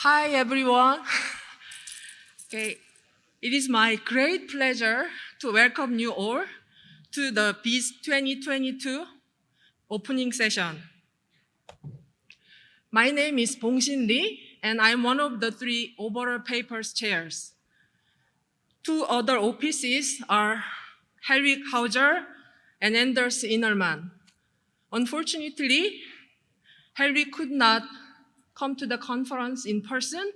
Hi, everyone. Okay, it is my great pleasure to welcome you all to the VIS 2022 opening session. My name is Bongshin Lee, and I'm one of the 3 overall papers chairs. 2 other OPCs are Helwig Hauser and Anders Innerman. Unfortunately, Helwig could not come to the conference in person,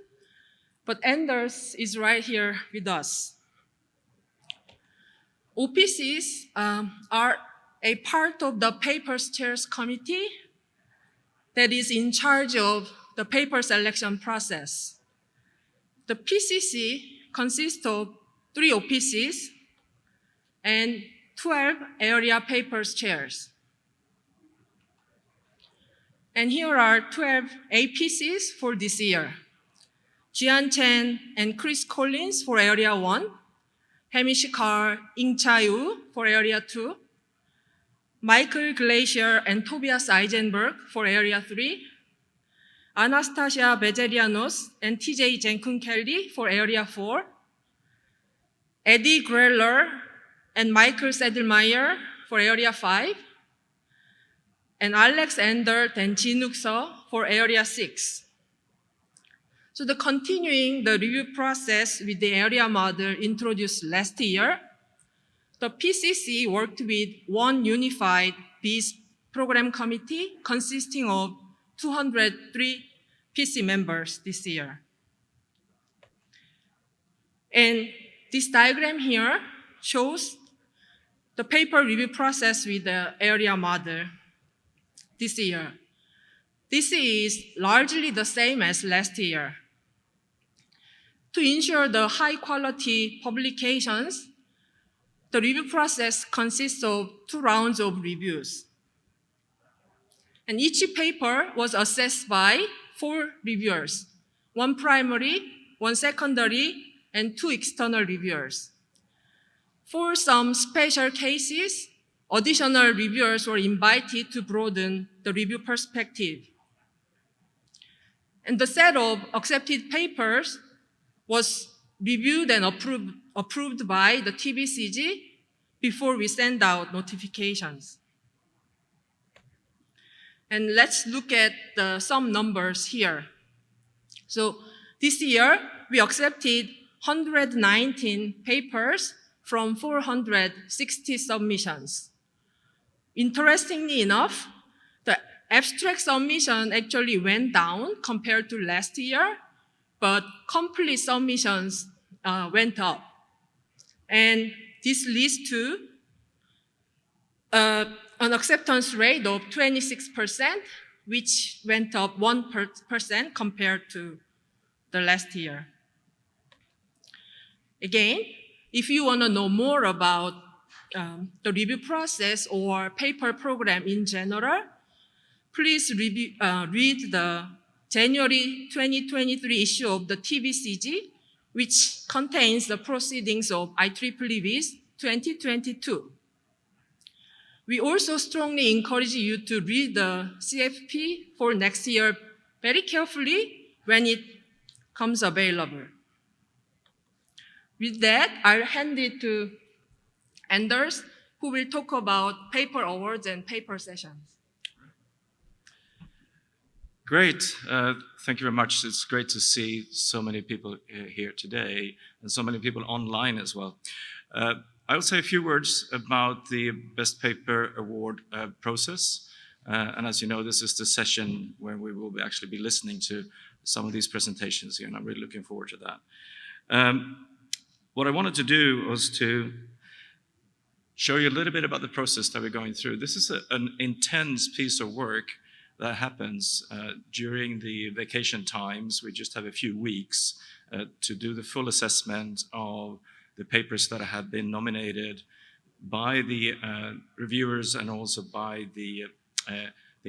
but Anders is right here with us. OPCs are a part of the Papers Chairs Committee that is in charge of the paper selection process. The PCC consists of 3 OPCs and 12 area papers chairs. And here are 12 APCs for this year. Jian Chen and Chris Collins for Area 1, Hamish Carr, Ing Cha-yu for Area 2, Michael Glacier and Tobias Eisenberg for Area 3, Anastasia Bezerianos and TJ Jenkins-Kelly for Area 4, Eddie Greller and Michael Sedelmeyer for Area 5, and Alex Endert and Jinuk Seo for Area 6. So continuing the review process with the area model introduced last year, the PCC worked with one unified VIS program committee consisting of 203 PC members this year. And this diagram here shows the paper review process with the area model this year. This is largely the same as last year. To ensure the high quality publications, the review process consists of 2 rounds of reviews. And each paper was assessed by 4 reviewers, 1 primary, 1 secondary, and 2 external reviewers. For some special cases, additional reviewers were invited to broaden the review perspective. And the set of accepted papers was reviewed and approved by the TBCG before we send out notifications. And let's look at some numbers here. So this year, we accepted 119 papers from 460 submissions. Interestingly enough, the abstract submission actually went down compared to last year, but complete submissions went up. And this leads to an acceptance rate of 26%, which went up 1% compared to the last year. Again, if you want to know more about the review process or paper program in general, please read the January 2023 issue of the TBCG, which contains the proceedings of IEEE VIS 2022. We also strongly encourage you to read the CFP for next year very carefully when it comes available. With that, I'll hand it to Anders, who will talk about paper awards and paper sessions. Great. Thank you very much. It's great to see so many people here today and so many people online as well. I'll say a few words about the Best Paper Award process. And as you know, this is the session where we will actually be listening to some of these presentations here, and I'm really looking forward to that. What I wanted to do was to show you a little bit about the process that we're going through. This is an intense piece of work that happens during the vacation times. We just have a few weeks to do the full assessment of the papers that have been nominated by the reviewers and also by the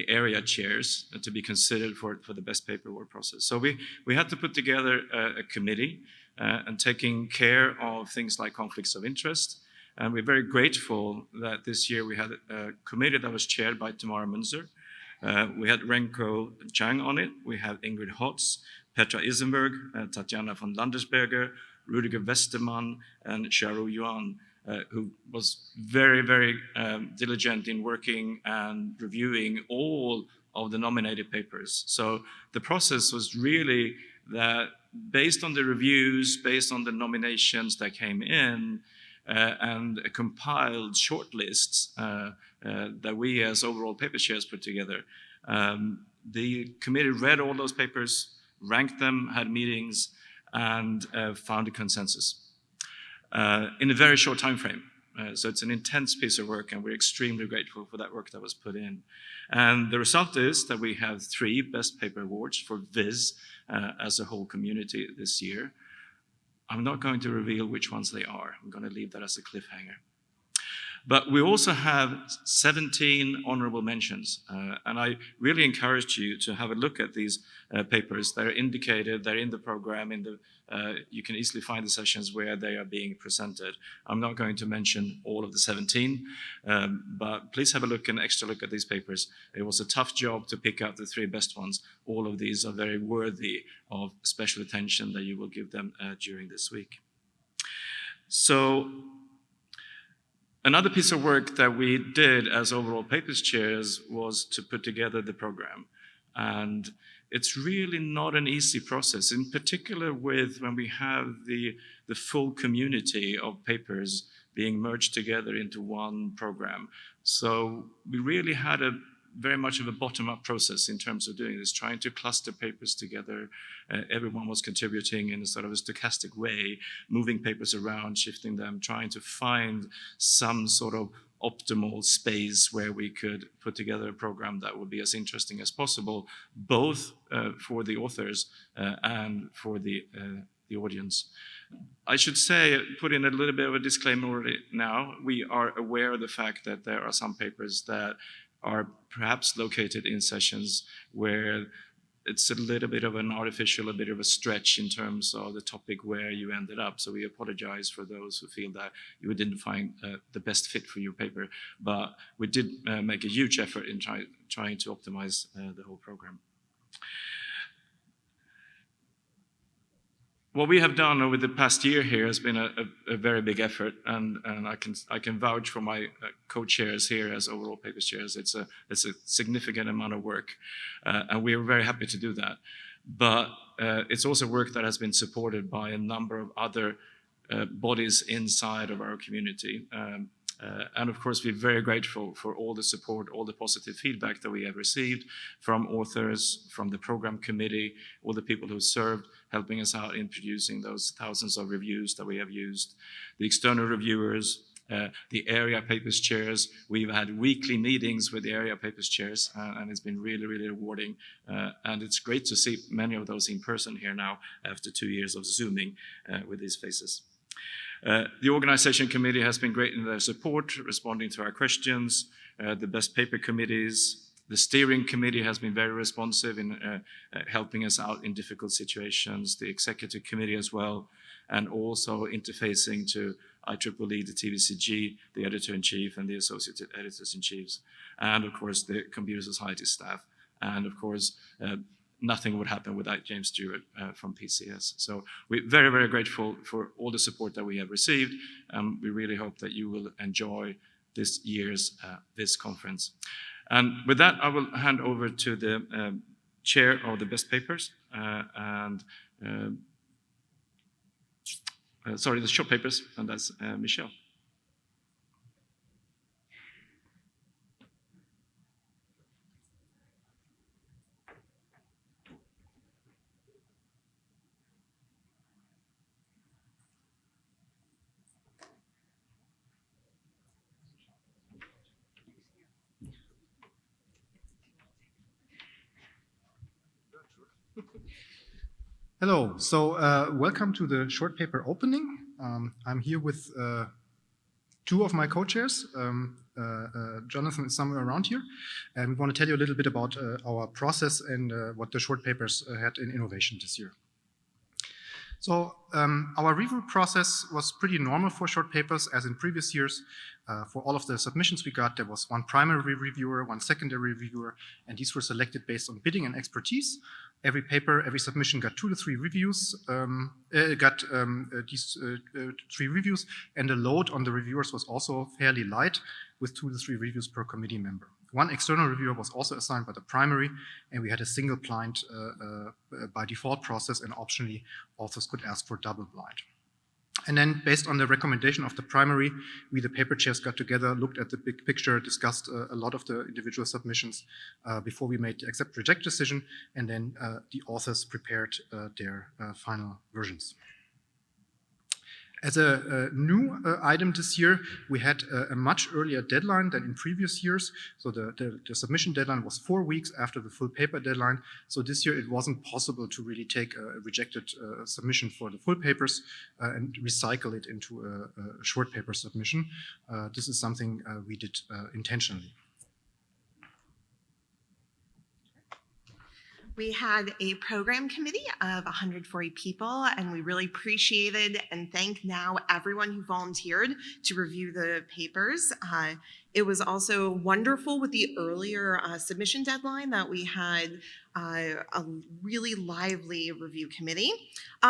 area chairs to be considered for the Best Paper Award process. So we had to put together a committee and taking care of things like conflicts of interest. And we're very grateful that this year we had a committee that was chaired by Tamara Munzer. We had Renko Chang on it. We have Ingrid Hotz, Petra Isenberg, Tatjana von Landesberger, Rudiger Westermann, and Xiaoru Yuan, who was very, very diligent in working and reviewing all of the nominated papers. So the process was really that based on the reviews, based on the nominations that came in, and a compiled shortlists that we as overall paper chairs put together, the committee read all those papers, ranked them, had meetings, and found a consensus in a very short time frame. So it's an intense piece of work, and we're extremely grateful for that work that was put in. And the result is that we have 3 Best Paper Awards for VIS as a whole community this year. I'm not going to reveal which ones they are. I'm going to leave that as a cliffhanger. But we also have 17 honorable mentions, and I really encourage you to have a look at these papers. They're indicated, they're in the program, you can easily find the sessions where they are being presented. I'm not going to mention all of the 17, but please have an extra look at these papers. It was a tough job to pick out the 3 best ones. All of these are very worthy of special attention that you will give them during this week. So, another piece of work that we did as overall papers chairs was to put together the program. And it's really not an easy process, in particular when we have the full community of papers being merged together into one program. So we really had very much of a bottom-up process in terms of doing this, trying to cluster papers together. Everyone was contributing in a sort of a stochastic way, moving papers around, shifting them, trying to find some sort of optimal space where we could put together a program that would be as interesting as possible, both for the authors and for the audience. I should say, put in a little bit of a disclaimer already now. We are aware of the fact that there are some papers that are perhaps located in sessions where it's a little bit of an artificial, a bit of a stretch in terms of the topic where you ended up. So we apologize for those who feel that you didn't find the best fit for your paper. But we did make a huge effort in trying to optimize the whole program. What we have done over the past year here has been a very big effort, and I can vouch for my co-chairs here as overall paper chairs. It's a significant amount of work, and we are very happy to do that. But it's also work that has been supported by a number of other bodies inside of our community. And of course, we're very grateful for all the support, all the positive feedback that we have received from authors, from the program committee, all the people who served, helping us out in producing those thousands of reviews that we have used, the external reviewers, the area papers chairs. We've had weekly meetings with the area papers chairs, and it's been really, really rewarding. And it's great to see many of those in person here now after 2 years of Zooming with these faces. The organization committee has been great in their support, responding to our questions. The best paper committees, the steering committee has been very responsive in helping us out in difficult situations, the executive committee as well, and also interfacing to IEEE, the TVCG, the editor-in-chief, and the associate editors-in-chiefs, and of course the Computer Society staff. And of course, nothing would happen without James Stewart from PCS. So we're very, very grateful for all the support that we have received. We really hope that you will enjoy this year's VIS conference. And with that, I will hand over to the chair of the best papers, the short papers, and that's Michelle. Hello, so welcome to the short paper opening. I'm here with 2 of my co-chairs. Jonathan is somewhere around here, and we want to tell you a little bit about our process and what the short papers had in innovation this year. So our review process was pretty normal for short papers, as in previous years. For all of the submissions we got, there was one primary reviewer, one secondary reviewer, and these were selected based on bidding and expertise. Every paper, every submission got 2 to 3 reviews, these 3 reviews, and the load on the reviewers was also fairly light, with 2 to 3 reviews per committee member. One external reviewer was also assigned by the primary, and we had a single blind by default process, and optionally authors could ask for double blind. And then based on the recommendation of the primary, we, the paper chairs, got together, looked at the big picture, discussed a lot of the individual submissions before we made the accept-reject decision, and then the authors prepared their final versions. As a new item this year, we had a much earlier deadline than in previous years. So the submission deadline was 4 weeks after the full paper deadline. So this year it wasn't possible to really take a rejected submission for the full papers and recycle it into a short paper submission. This is something we did intentionally. We had a program committee of 140 people, and we really appreciated and thank now everyone who volunteered to review the papers. It was also wonderful with the earlier submission deadline that we had a really lively review committee.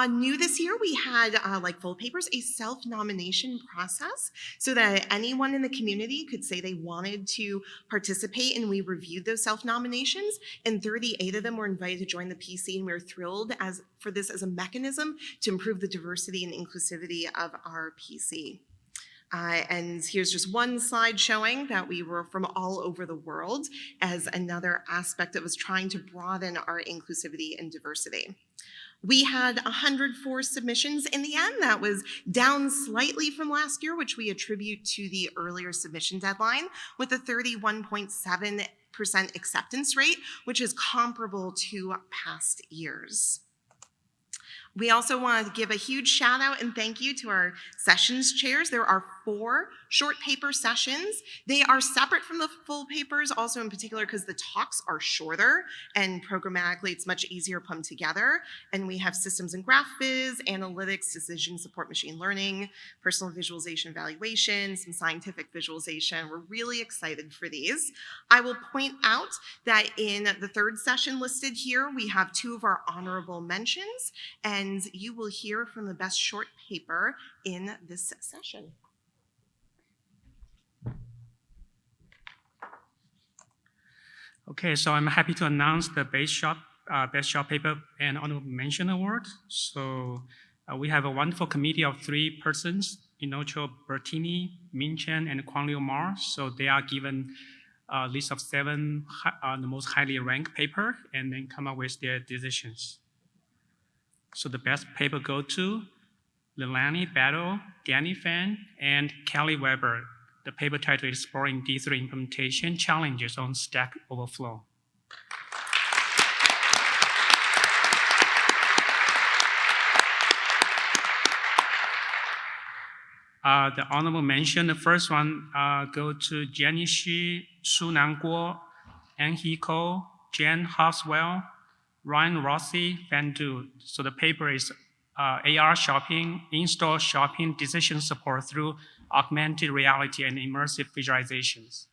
New this year, we had, like full papers, a self-nomination process so that anyone in the community could say they wanted to participate, and we reviewed those self-nominations, and 38 of them were invited to join the PC, and we were thrilled for this as a mechanism to improve the diversity and inclusivity of our PC. And here's just one slide showing that we were from all over the world as another aspect that was trying to broaden our inclusivity and diversity. We had 104 submissions in the end. That was down slightly from last year, which we attribute to the earlier submission deadline, with a 31.7% acceptance rate, which is comparable to past years. We also want to give a huge shout out and thank you to our sessions chairs. There are 4 short paper sessions. They are separate from the full papers, also in particular because the talks are shorter and programmatically it's much easier to put them together. And we have systems and graph viz, analytics, decision support, machine learning, personal visualization evaluation, some scientific visualization. We're really excited for these. I will point out that in the 3rd session listed here, we have 2 of our honorable mentions, and you will hear from the best short paper in this session. Okay, so I'm happy to announce the Best Short Paper and Honorable Mention Award. So we have a wonderful committee of 3 persons, Inocho Bertini, Min Chen, and Kwang Liu Ma. So they are given a list of 7 the most highly ranked paper and then come up with their decisions. So the best paper go to Leilani Battle, Danny Fan, and Kelly Weber. The paper title is Exploring D3 Implementation Challenges on Stack Overflow. The honorable mention, the first one go to Jenny Shi, Su Nanguo, An He Ko, Jen Hoswell, Ryan Rossi, Van Du. So the paper is AR shopping, in-store shopping, decision support through augmented reality and immersive visualizations.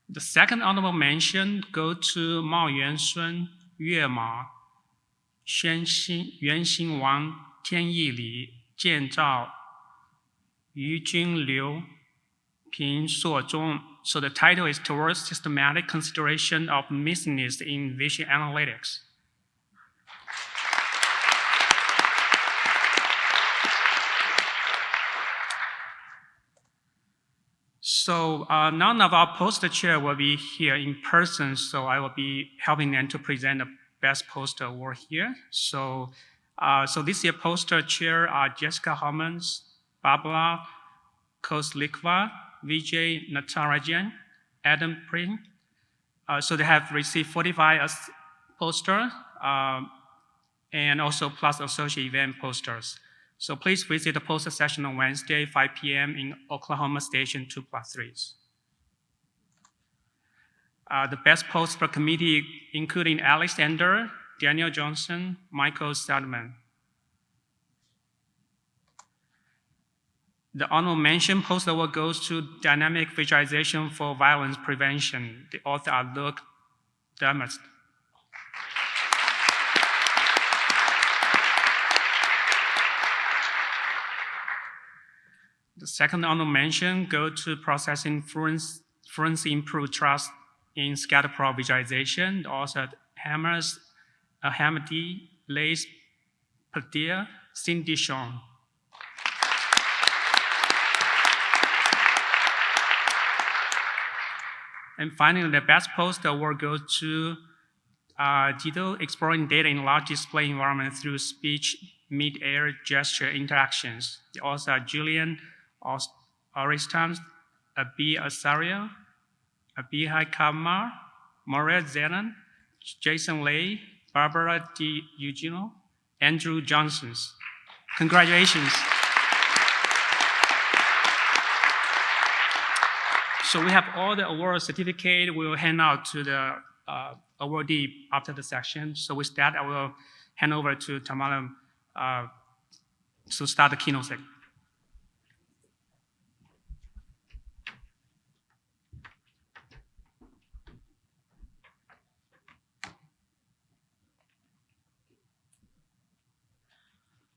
The second honorable mention go to Mao Yuansun, Yue Ma, Yuanxin Wang, Tianyi Li, Jian Zhao, Yu Jun Liu, Ping Suo Zhong. So the title is Towards Systematic Consideration of Missingness in Vision Analytics. So none of our poster chair will be here in person, so I will be helping them to present the best poster award here. So, this year poster chair are Jessica Homans, Babla Koslikva, Vijay Natarajan, Adam Pring. So they have received 45 posters and also plus associate event posters. So please visit the poster session on Wednesday, 5 p.m. in Oklahoma Station 2+3. The best post per committee, including Alexander, Daniel Johnson, Michael Stadman. The honorable mention post award goes to Dynamic Visualization for Violence Prevention. The author are Luke Damas. The second honorable mention goes to Processing Fluency Improve Trust in Scatter Plot Visualization. The author Hamdi, Lace Padir, Cindy Sean. And finally, the best post award goes to Tito, Exploring Data in Large Display Environment Through Speech, Mid-Air Gesture Interactions. The author are Julian Oristans, Abi Asaria, Abihai Kamar, Maria Zenon, Jason Lay, Barbara D. Eugenio, Andrew Johnson. Congratulations. So we have all the award certificate. We will hand out to the awardee after the section. So with that, I will hand over to Tamara to start the keynote section.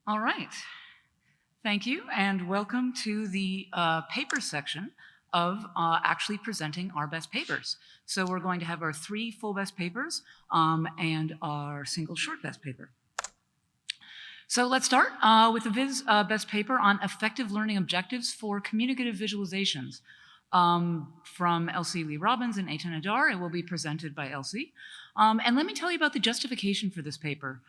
All right. Thank you, and welcome to the paper section of actually presenting our best papers. So we're going to have our 3 full best papers and our single short best paper. So let's start with the VIS best paper on effective learning objectives for communicative visualizations from Elsie Lee Robbins and Eitan Adar. It will be presented by Elsie. And let me tell you about the justification for this paper.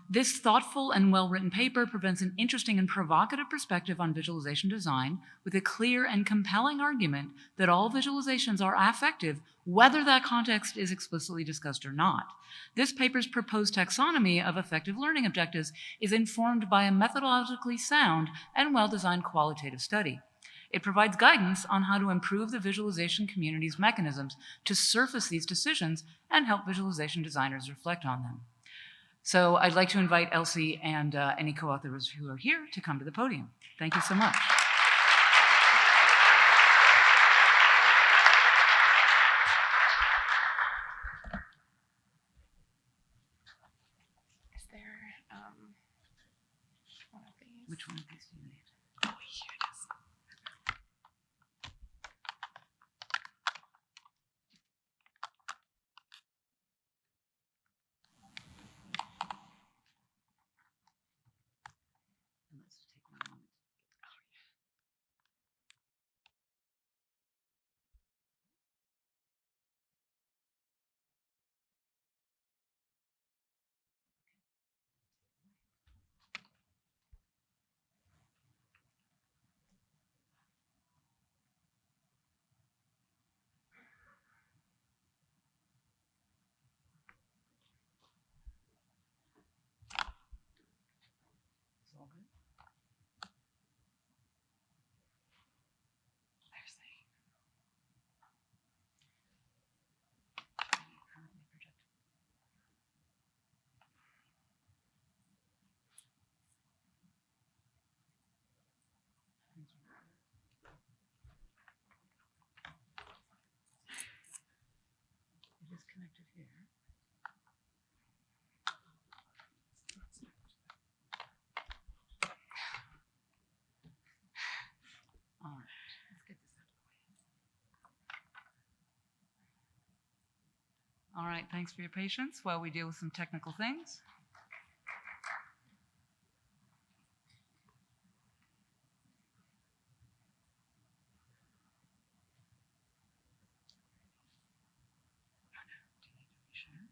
This thoughtful and well-written paper presents an interesting and provocative perspective on visualization design with a clear and compelling argument that all visualizations are affective, whether that context is explicitly discussed or not. This paper's proposed taxonomy of effective learning objectives is informed by a methodologically sound and well-designed qualitative study. It provides guidance on how to improve the visualization community's mechanisms to surface these decisions and help visualization designers reflect on them. So I'd like to invite Elsie and any co-authors who are here to come to the podium. Thank you so much. Is there one of these? Which one of these do you need? Oh, here it is. Let's take one moment. Oh, yeah. It's all good. There's the Currently projected. It is connected here. All right, let's get this out of the way. All right, thanks for your patience while we deal with some technical things. Sure.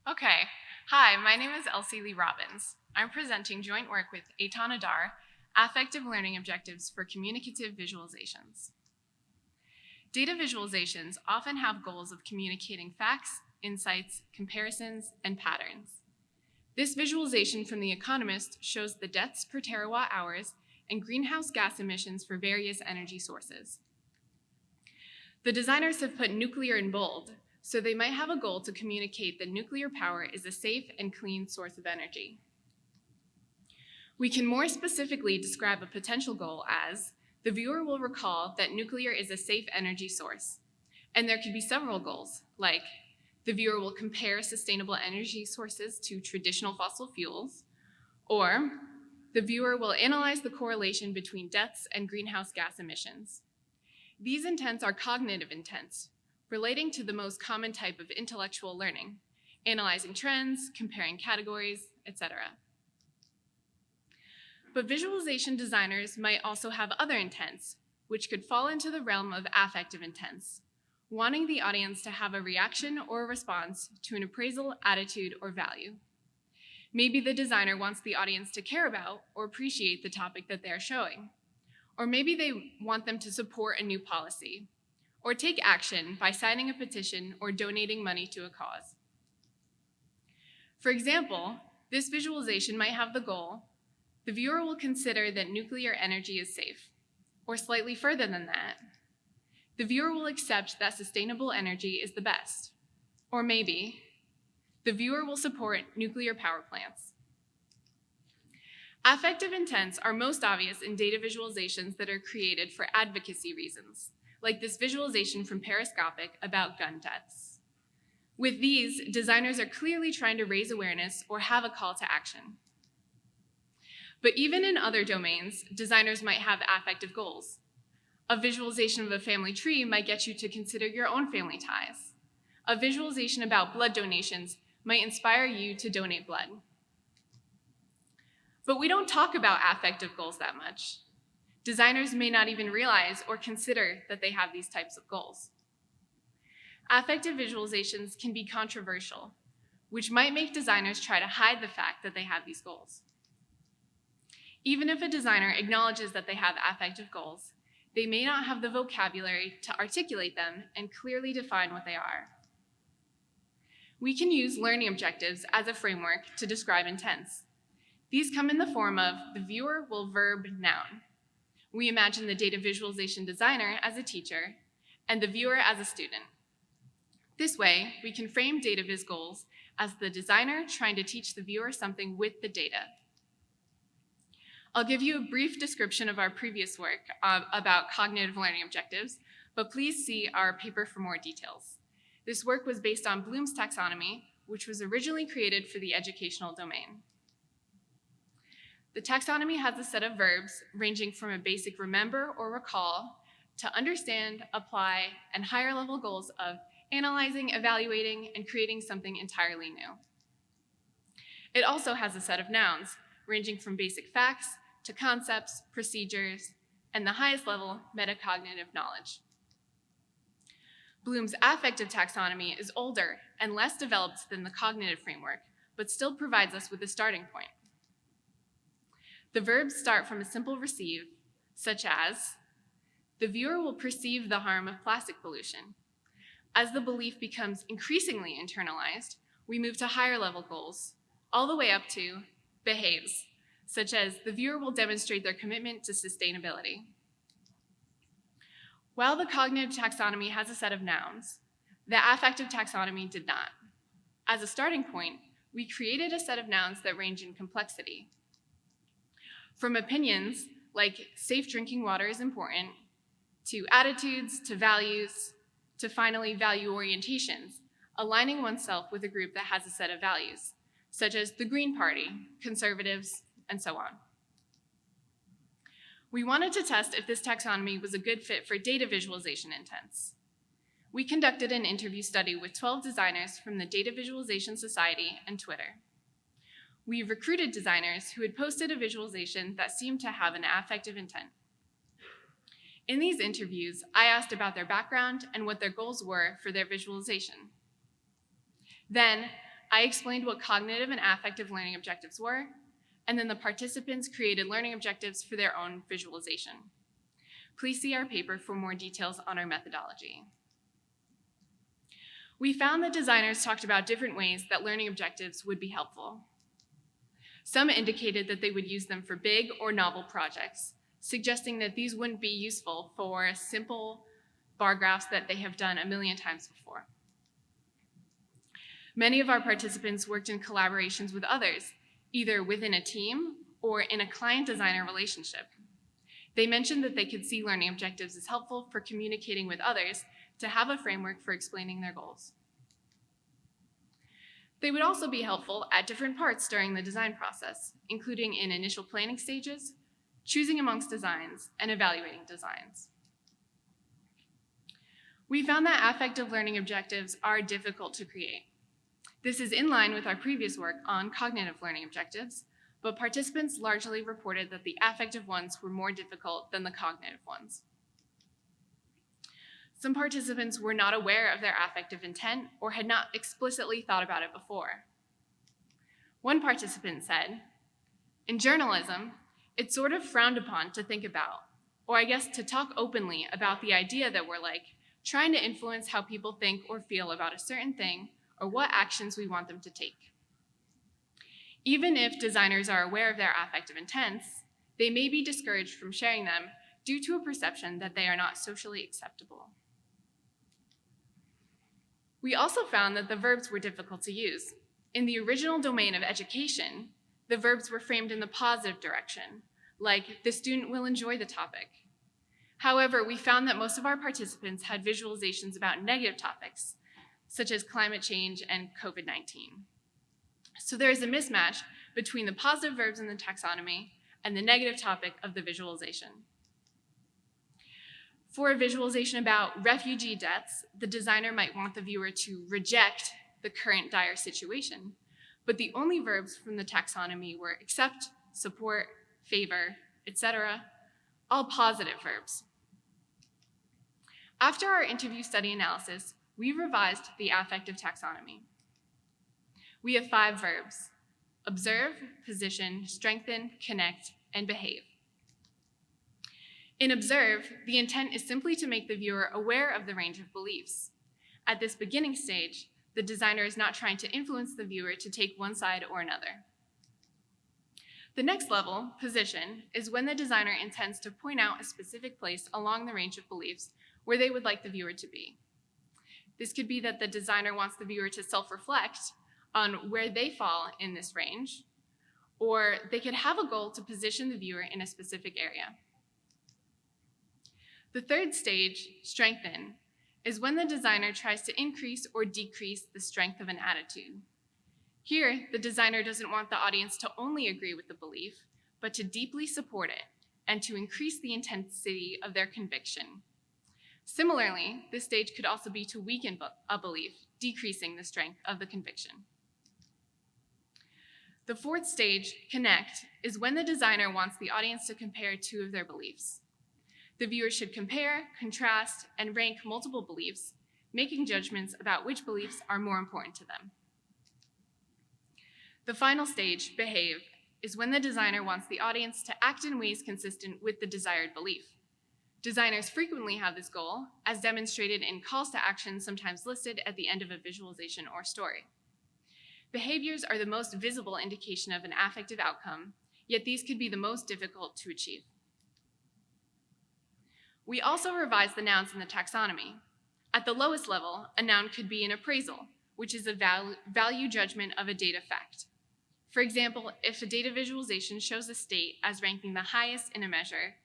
Okay. Hi, my name is Elsie Lee Robbins. I'm presenting joint work with Eitan Adar affective learning objectives for communicative visualizations. Data visualizations often have goals of communicating facts, insights, comparisons, and patterns. This visualization from The Economist shows the deaths per terawatt hours and greenhouse gas emissions for various energy sources. The designers have put nuclear in bold, so they might have a goal to communicate that nuclear power is a safe and clean source of energy. We can more specifically describe a potential goal as the viewer will recall that nuclear is a safe energy source. And there could be several goals, like the viewer will compare sustainable energy sources to traditional fossil fuels, or the viewer will analyze the correlation between deaths and greenhouse gas emissions. These intents are cognitive intents, relating to the most common type of intellectual learning, analyzing trends, comparing categories, etc. But visualization designers might also have other intents, which could fall into the realm of affective intents, wanting the audience to have a reaction or a response to an appraisal, attitude, or value. Maybe the designer wants the audience to care about or appreciate the topic that they're showing. Or maybe they want them to support a new policy, or take action by signing a petition or donating money to a cause. For example, this visualization might have the goal, the viewer will consider that nuclear energy is safe, or slightly further than that, the viewer will accept that sustainable energy is the best, or maybe, the viewer will support nuclear power plants. Affective intents are most obvious in data visualizations that are created for advocacy reasons, like this visualization from Periscopic about gun deaths. With these, designers are clearly trying to raise awareness or have a call to action. But even in other domains, designers might have affective goals. A visualization of a family tree might get you to consider your own family ties. A visualization about blood donations might inspire you to donate blood. But we don't talk about affective goals that much. Designers may not even realize or consider that they have these types of goals. Affective visualizations can be controversial, which might make designers try to hide the fact that they have these goals. Even if a designer acknowledges that they have affective goals, they may not have the vocabulary to articulate them and clearly define what they are. We can use learning objectives as a framework to describe intents. These come in the form of the viewer will verb noun. We imagine the data visualization designer as a teacher and the viewer as a student. This way, we can frame data viz goals as the designer trying to teach the viewer something with the data. I'll give you a brief description of our previous work about cognitive learning objectives, but please see our paper for more details. This work was based on Bloom's taxonomy, which was originally created for the educational domain. The taxonomy has a set of verbs ranging from a basic remember or recall to understand, apply, and higher level goals of analyzing, evaluating, and creating something entirely new. It also has a set of nouns ranging from basic facts to concepts, procedures, and the highest level, metacognitive knowledge. Bloom's affective taxonomy is older and less developed than the cognitive framework, but still provides us with a starting point. The verbs start from a simple receive, such as, the viewer will perceive the harm of plastic pollution. As the belief becomes increasingly internalized, we move to higher level goals, all the way up to behaves, such as the viewer will demonstrate their commitment to sustainability. While the cognitive taxonomy has a set of nouns, the affective taxonomy did not. As a starting point, we created a set of nouns that range in complexity. From opinions, like safe drinking water is important, to attitudes, to values, to finally value orientations, aligning oneself with a group that has a set of values, such as the Green Party, conservatives, and so on. We wanted to test if this taxonomy was a good fit for data visualization intents. We conducted an interview study with 12 designers from the Data Visualization Society and Twitter. We recruited designers who had posted a visualization that seemed to have an affective intent. In these interviews, I asked about their background and what their goals were for their visualization. Then, I explained what cognitive and affective learning objectives were, and then the participants created learning objectives for their own visualization. Please see our paper for more details on our methodology. We found that designers talked about different ways that learning objectives would be helpful. Some indicated that they would use them for big or novel projects, suggesting that these wouldn't be useful for simple bar graphs that they have done a million times before. Many of our participants worked in collaborations with others, either within a team or in a client-designer relationship. They mentioned that they could see learning objectives as helpful for communicating with others to have a framework for explaining their goals. They would also be helpful at different parts during the design process, including in initial planning stages, choosing amongst designs, and evaluating designs. We found that affective learning objectives are difficult to create. This is in line with our previous work on cognitive learning objectives, but participants largely reported that the affective ones were more difficult than the cognitive ones. Some participants were not aware of their affective intent or had not explicitly thought about it before. One participant said, "In journalism, it's sort of frowned upon to think about, or I guess to talk openly about the idea that we're like trying to influence how people think or feel about a certain thing or what actions we want them to take. Even if designers are aware of their affective intents, they may be discouraged from sharing them due to a perception that they are not socially acceptable." We also found that the verbs were difficult to use. In the original domain of education, the verbs were framed in the positive direction, like the student will enjoy the topic. However, we found that most of our participants had visualizations about negative topics, such as climate change and COVID-19. So there is a mismatch between the positive verbs in the taxonomy and the negative topic of the visualization. For a visualization about refugee deaths, the designer might want the viewer to reject the current dire situation, but the only verbs from the taxonomy were accept, support, favor, etc., all positive verbs. After our interview study analysis, we revised the affective taxonomy. We have 5 verbs: observe, position, strengthen, connect, and behave. In observe, the intent is simply to make the viewer aware of the range of beliefs. At this beginning stage, the designer is not trying to influence the viewer to take one side or another. The next level, position, is when the designer intends to point out a specific place along the range of beliefs where they would like the viewer to be. This could be that the designer wants the viewer to self-reflect on where they fall in this range, or they could have a goal to position the viewer in a specific area. The third stage, strengthen, is when the designer tries to increase or decrease the strength of an attitude. Here, the designer doesn't want the audience to only agree with the belief, but to deeply support it and to increase the intensity of their conviction. Similarly, this stage could also be to weaken a belief, decreasing the strength of the conviction. The fourth stage, connect, is when the designer wants the audience to compare 2 of their beliefs. The viewer should compare, contrast, and rank multiple beliefs, making judgments about which beliefs are more important to them. The final stage, behave, is when the designer wants the audience to act in ways consistent with the desired belief. Designers frequently have this goal, as demonstrated in calls to action sometimes listed at the end of a visualization or story. Behaviors are the most visible indication of an affective outcome, yet these could be the most difficult to achieve. We also revised the nouns in the taxonomy. At the lowest level, a noun could be an appraisal, which is a value judgment of a data fact. For example, if a data visualization shows a state as ranking the highest in a measure,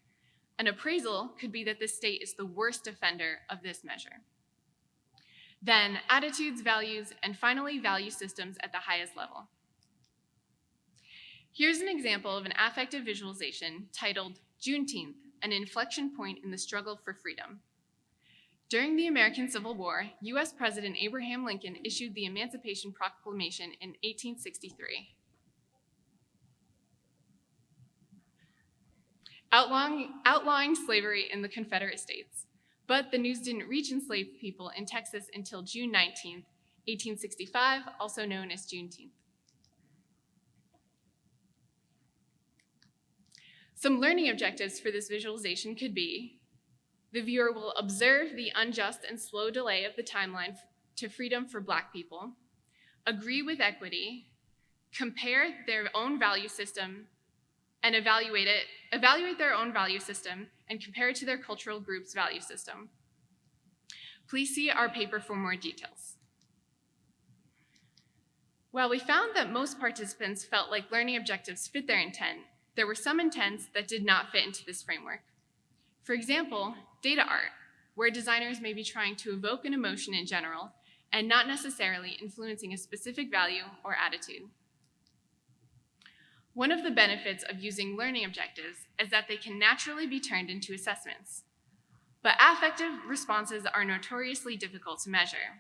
an appraisal could be that this state is the worst offender of this measure. Then attitudes, values, and finally value systems at the highest level. Here's an example of an affective visualization titled Juneteenth, an inflection point in the struggle for freedom. During the American Civil War, US President Abraham Lincoln issued the Emancipation Proclamation in 1863. Outlawing slavery in the Confederate States. But the news didn't reach enslaved people in Texas until June 19, 1865, also known as Juneteenth. Some learning objectives for this visualization could be: the viewer will observe the unjust and slow delay of the timeline to freedom for Black people, agree with equity, compare their own value system and evaluate their own value system and compare it to their cultural group's value system. Please see our paper for more details. While we found that most participants felt like learning objectives fit their intent, there were some intents that did not fit into this framework. For example, data art, where designers may be trying to evoke an emotion in general and not necessarily influencing a specific value or attitude. One of the benefits of using learning objectives is that they can naturally be turned into assessments. But affective responses are notoriously difficult to measure.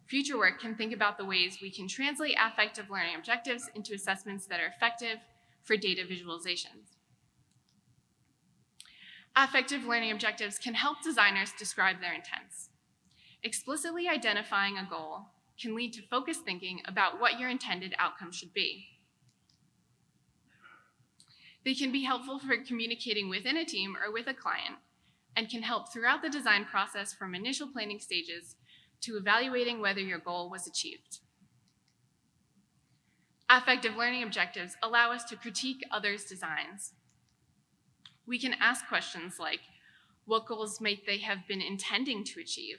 Future work can think about the ways we can translate affective learning objectives into assessments that are effective for data visualizations. Affective learning objectives can help designers describe their intents. Explicitly identifying a goal can lead to focused thinking about what your intended outcome should be. They can be helpful for communicating within a team or with a client, and can help throughout the design process from initial planning stages to evaluating whether your goal was achieved. Affective learning objectives allow us to critique others' designs. We can ask questions like, what goals might they have been intending to achieve?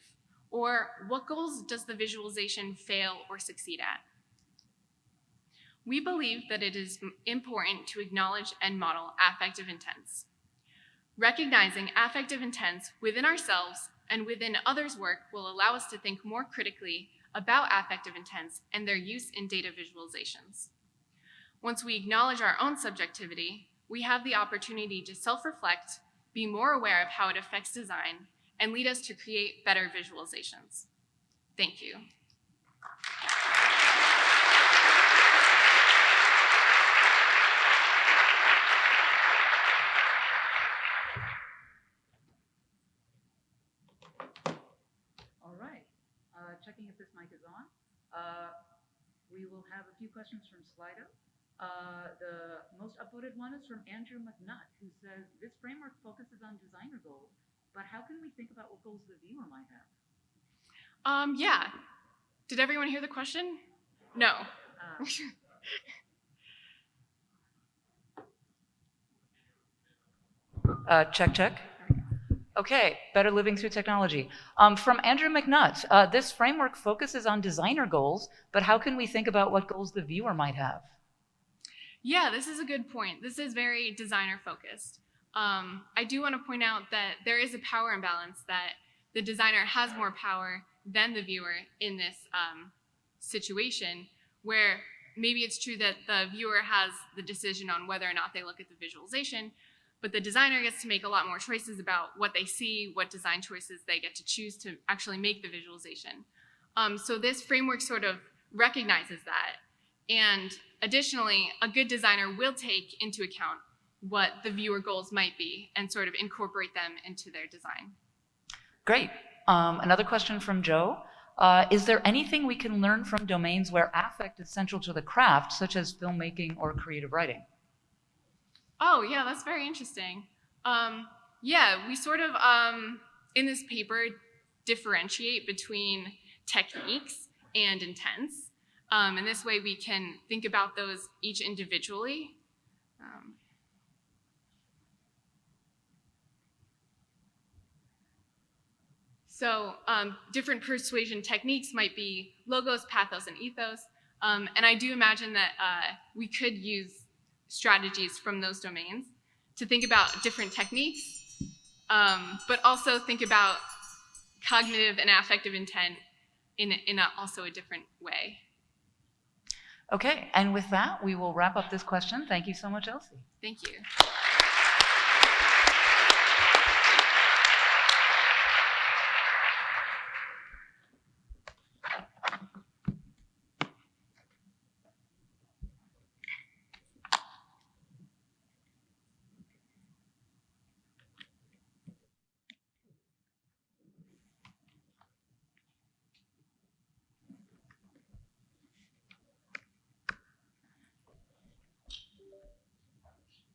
Or what goals does the visualization fail or succeed at? We believe that it is important to acknowledge and model affective intents. Recognizing affective intents within ourselves and within others' work will allow us to think more critically about affective intents and their use in data visualizations. Once we acknowledge our own subjectivity, we have the opportunity to self-reflect, be more aware of how it affects design, and lead us to create better visualizations. Thank you. All right. Checking if this mic is on. We will have a few questions from Slido. The most upvoted one is from Andrew McNutt, who says, this framework focuses on designer goals, but how can we think about what goals the viewer might have? Yeah. Did everyone hear the question? No. Check, check. Okay, better living through technology. From Andrew McNutt, this framework focuses on designer goals, but how can we think about what goals the viewer might have? Yeah, this is a good point. This is very designer focused. I do want to point out that there is a power imbalance, that the designer has more power than the viewer in this situation, where maybe it's true that the viewer has the decision on whether or not they look at the visualization, but the designer gets to make a lot more choices about what they see, what design choices they get to choose to actually make the visualization. So this framework sort of recognizes that. And additionally, a good designer will take into account what the viewer goals might be and sort of incorporate them into their design. Great. Another question from Joe. Is there anything we can learn from domains where affect is central to the craft, such as filmmaking or creative writing? Oh, yeah, that's very interesting. Yeah, we sort of, in this paper, differentiate between techniques and intents. And this way we can think about those each individually. So different persuasion techniques might be logos, pathos, and ethos. And I do imagine that we could use strategies from those domains to think about different techniques, but also think about cognitive and affective intent in also a different way. Okay, and with that, we will wrap up this question. Thank you so much, Elsie. Thank you.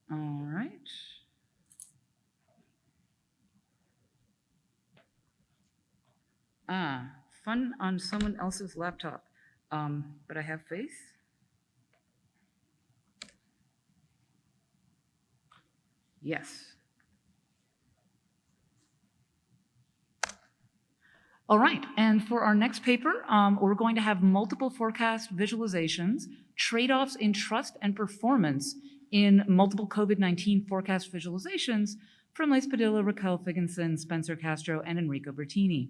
All right. Fun on someone else's laptop. But I have faith. Yes. All right, and for our next paper, we're going to have multiple forecast visualizations, trade-offs in trust and performance in multiple COVID-19 forecast visualizations from Lace Padilla, Raquel Figginson, Spencer Castro, and Enrico Bertini.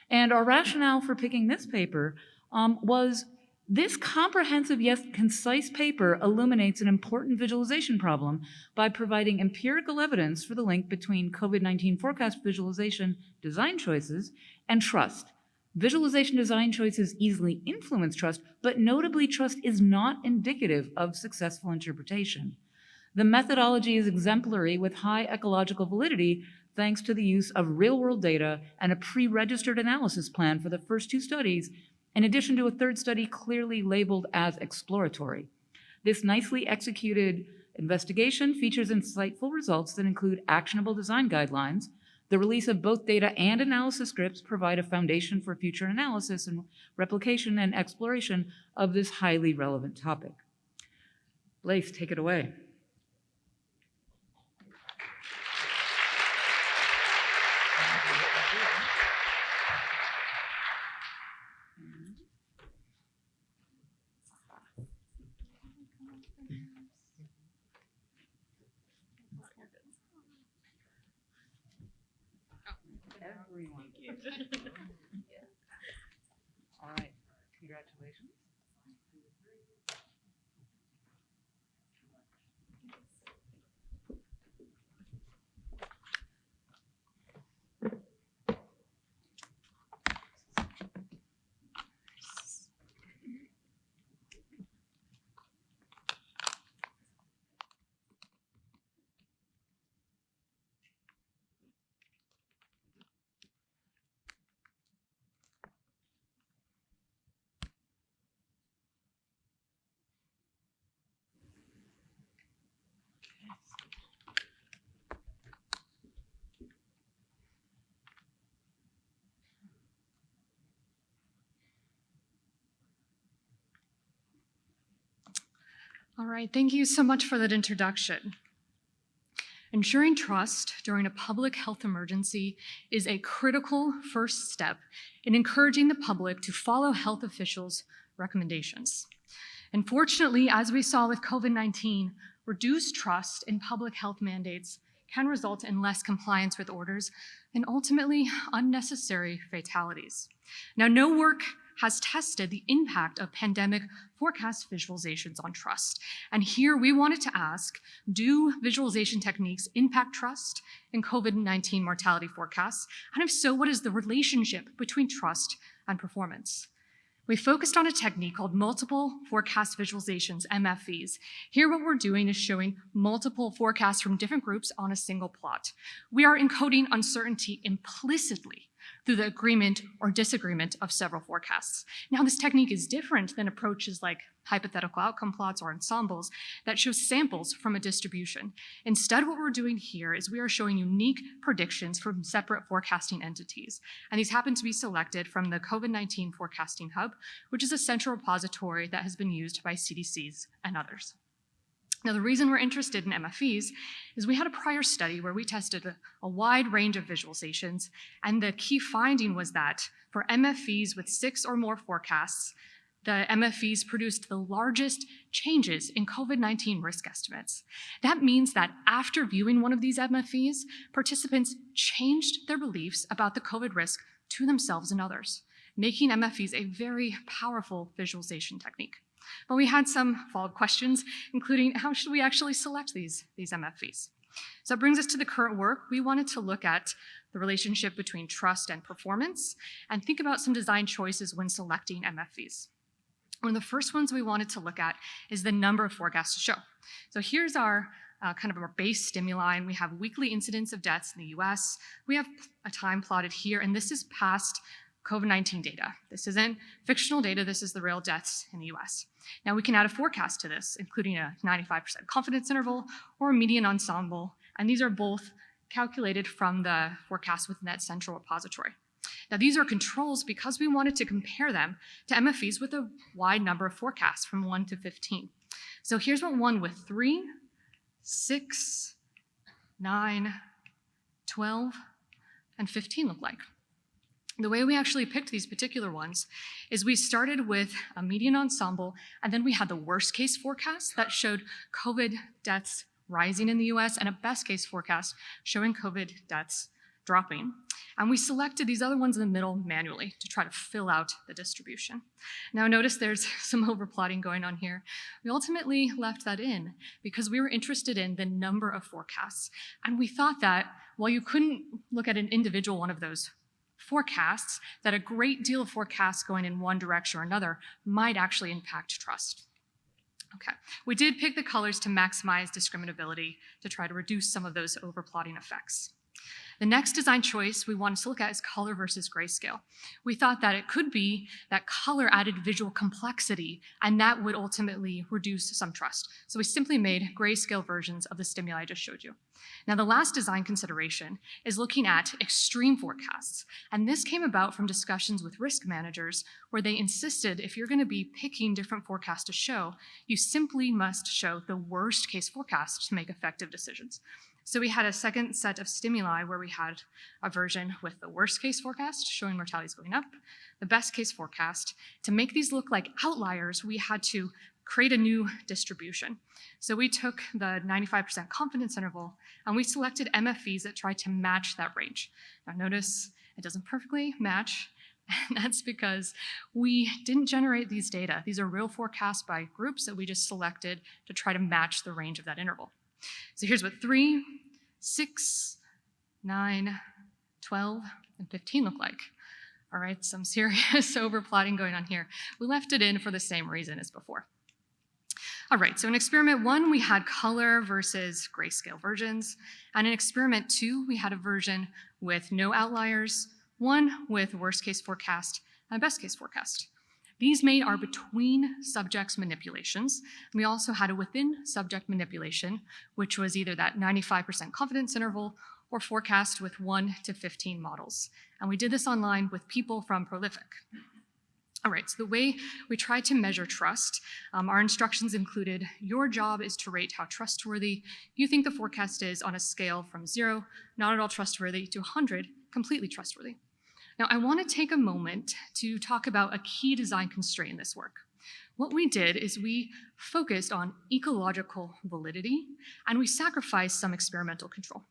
And our rationale for picking this paper was this comprehensive yet concise paper illuminates an important visualization problem by providing empirical evidence for the link between COVID-19 forecast visualization design choices and trust. Visualization design choices easily influence trust, but notably trust is not indicative of successful interpretation. The methodology is exemplary with high ecological validity thanks to the use of real-world data and a pre-registered analysis plan for the first two studies, in addition to a third study clearly labeled as exploratory. This nicely executed investigation features insightful results that include actionable design guidelines. The release of both data and analysis scripts provide a foundation for future analysis and replication and exploration of this highly relevant topic. Blaise, take it away. Everyone. All right, congratulations. All right, thank you so much for that introduction. Ensuring trust during a public health emergency is a critical first step in encouraging the public to follow health officials' recommendations. Unfortunately, as we saw with COVID-19, reduced trust in public health mandates can result in less compliance with orders and ultimately unnecessary fatalities. Now, no work has tested the impact of pandemic forecast visualizations on trust. And here we wanted to ask, do visualization techniques impact trust in COVID-19 mortality forecasts? And if so, what is the relationship between trust and performance? We focused on a technique called multiple forecast visualizations, MFVs. Here what we're doing is showing multiple forecasts from different groups on a single plot. We are encoding uncertainty implicitly through the agreement or disagreement of several forecasts. Now, this technique is different than approaches like hypothetical outcome plots or ensembles that show samples from a distribution. Instead, what we're doing here is we are showing unique predictions from separate forecasting entities. And these happen to be selected from the COVID-19 Forecasting Hub, which is a central repository that has been used by CDCs and others. Now, the reason we're interested in MFVs is we had a prior study where we tested a wide range of visualizations, and the key finding was that for MFVs with 6 or more forecasts, the MFVs produced the largest changes in COVID-19 risk estimates. That means that after viewing one of these MFVs, participants changed their beliefs about the COVID risk to themselves and others, making MFVs a very powerful visualization technique. But we had some follow-up questions, including how should we actually select these MFVs? So that brings us to the current work. We wanted to look at the relationship between trust and performance and think about some design choices when selecting MFVs. One of the first ones we wanted to look at is the number of forecasts to show. So here's our kind of our base stimuli, and we have weekly incidence of deaths in the US. We have a time plotted here, and this is past COVID-19 data. This isn't fictional data, this is the real deaths in the US. Now we can add a forecast to this, including a 95% confidence interval or a median ensemble, and these are both calculated from the forecast within that central repository. Now, these are controls because we wanted to compare them to MFEs with a wide number of forecasts from 1 to 15. So here's what one with 3, 6, 9, 12, and 15 look like. The way we actually picked these particular ones is we started with a median ensemble, and then we had the worst case forecast that showed COVID deaths rising in the US and a best case forecast showing COVID deaths dropping. And we selected these other ones in the middle manually to try to fill out the distribution. Now notice there's some overplotting going on here. We ultimately left that in because we were interested in the number of forecasts. And we thought that while you couldn't look at an individual one of those forecasts, that a great deal of forecasts going in one direction or another might actually impact trust. Okay, we did pick the colors to maximize discriminability to try to reduce some of those overplotting effects. The next design choice we wanted to look at is color versus grayscale. We thought that it could be that color added visual complexity, and that would ultimately reduce some trust. So we simply made grayscale versions of the stimuli I just showed you. Now, the last design consideration is looking at extreme forecasts. And this came about from discussions with risk managers where they insisted if you're going to be picking different forecasts to show, you simply must show the worst case forecast to make effective decisions. So we had a second set of stimuli where we had a version with the worst case forecast showing mortalities going up, the best case forecast. To make these look like outliers, we had to create a new distribution. So we took the 95% confidence interval and we selected MFEs that tried to match that range. Now notice it doesn't perfectly match, and that's because we didn't generate these data. These are real forecasts by groups that we just selected to try to match the range of that interval. So here's what 3, 6, 9, 12, and 15 look like. All right, some serious overplotting going on here. We left it in for the same reason as before. All right, so in experiment 1, we had color versus grayscale versions. And in experiment 2, we had a version with no outliers, one with worst case forecast, and best case forecast. These made our between subjects manipulations. We also had a within subject manipulation, which was either that 95% confidence interval or forecast with 1 to 15 models. And we did this online with people from Prolific. All right, so the way we tried to measure trust, our instructions included, your job is to rate how trustworthy you think the forecast is on a scale from 0, not at all trustworthy, to 100, completely trustworthy. Now, I want to take a moment to talk about a key design constraint in this work. What we did is we focused on ecological validity, and we sacrificed some experimental control.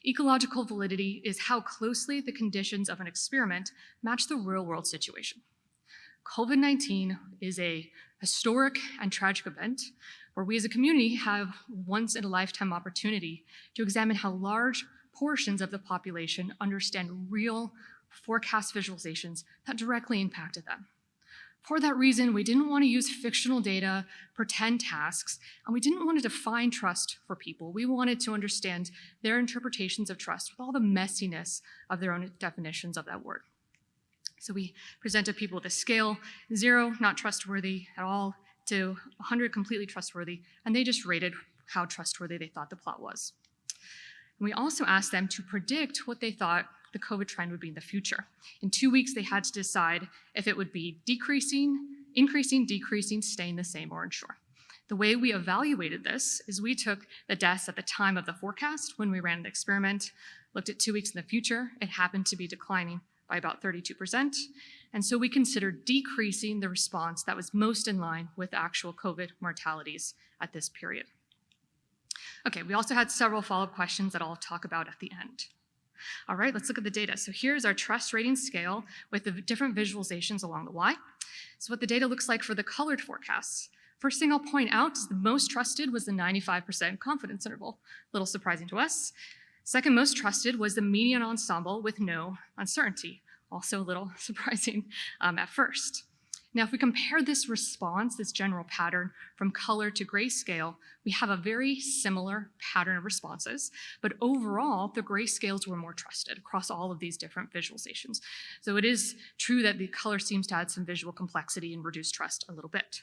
Ecological validity is how closely the conditions of an experiment match the real-world situation. COVID-19 is a historic and tragic event where we as a community have once-in-a-lifetime opportunity to examine how large portions of the population understand real forecast visualizations that directly impacted them. For that reason, we didn't want to use fictional data, pretend tasks, and we didn't want to define trust for people. We wanted to understand their interpretations of trust with all the messiness of their own definitions of that word. So we presented people with a scale, 0, not trustworthy at all, to 100, completely trustworthy, and they just rated how trustworthy they thought the plot was. And we also asked them to predict what they thought the COVID trend would be in the future. In 2 weeks, they had to decide if it would be decreasing, increasing, decreasing, staying the same, or unsure. The way we evaluated this is we took the deaths at the time of the forecast when we ran the experiment, looked at 2 weeks in the future. It happened to be declining by about 32%. And so we considered decreasing the response that was most in line with actual COVID mortalities at this period. Okay, we also had several follow-up questions that I'll talk about at the end. All right, let's look at the data. So here's our trust rating scale with the different visualizations along the Y. So what the data looks like for the colored forecasts. First thing I'll point out is the most trusted was the 95% confidence interval. A little surprising to us. Second most trusted was the median ensemble with no uncertainty. Also a little surprising at first. Now, if we compare this response, this general pattern from color to grayscale, we have a very similar pattern of responses, but overall, the grayscales were more trusted across all of these different visualizations. So it is true that the color seems to add some visual complexity and reduce trust a little bit.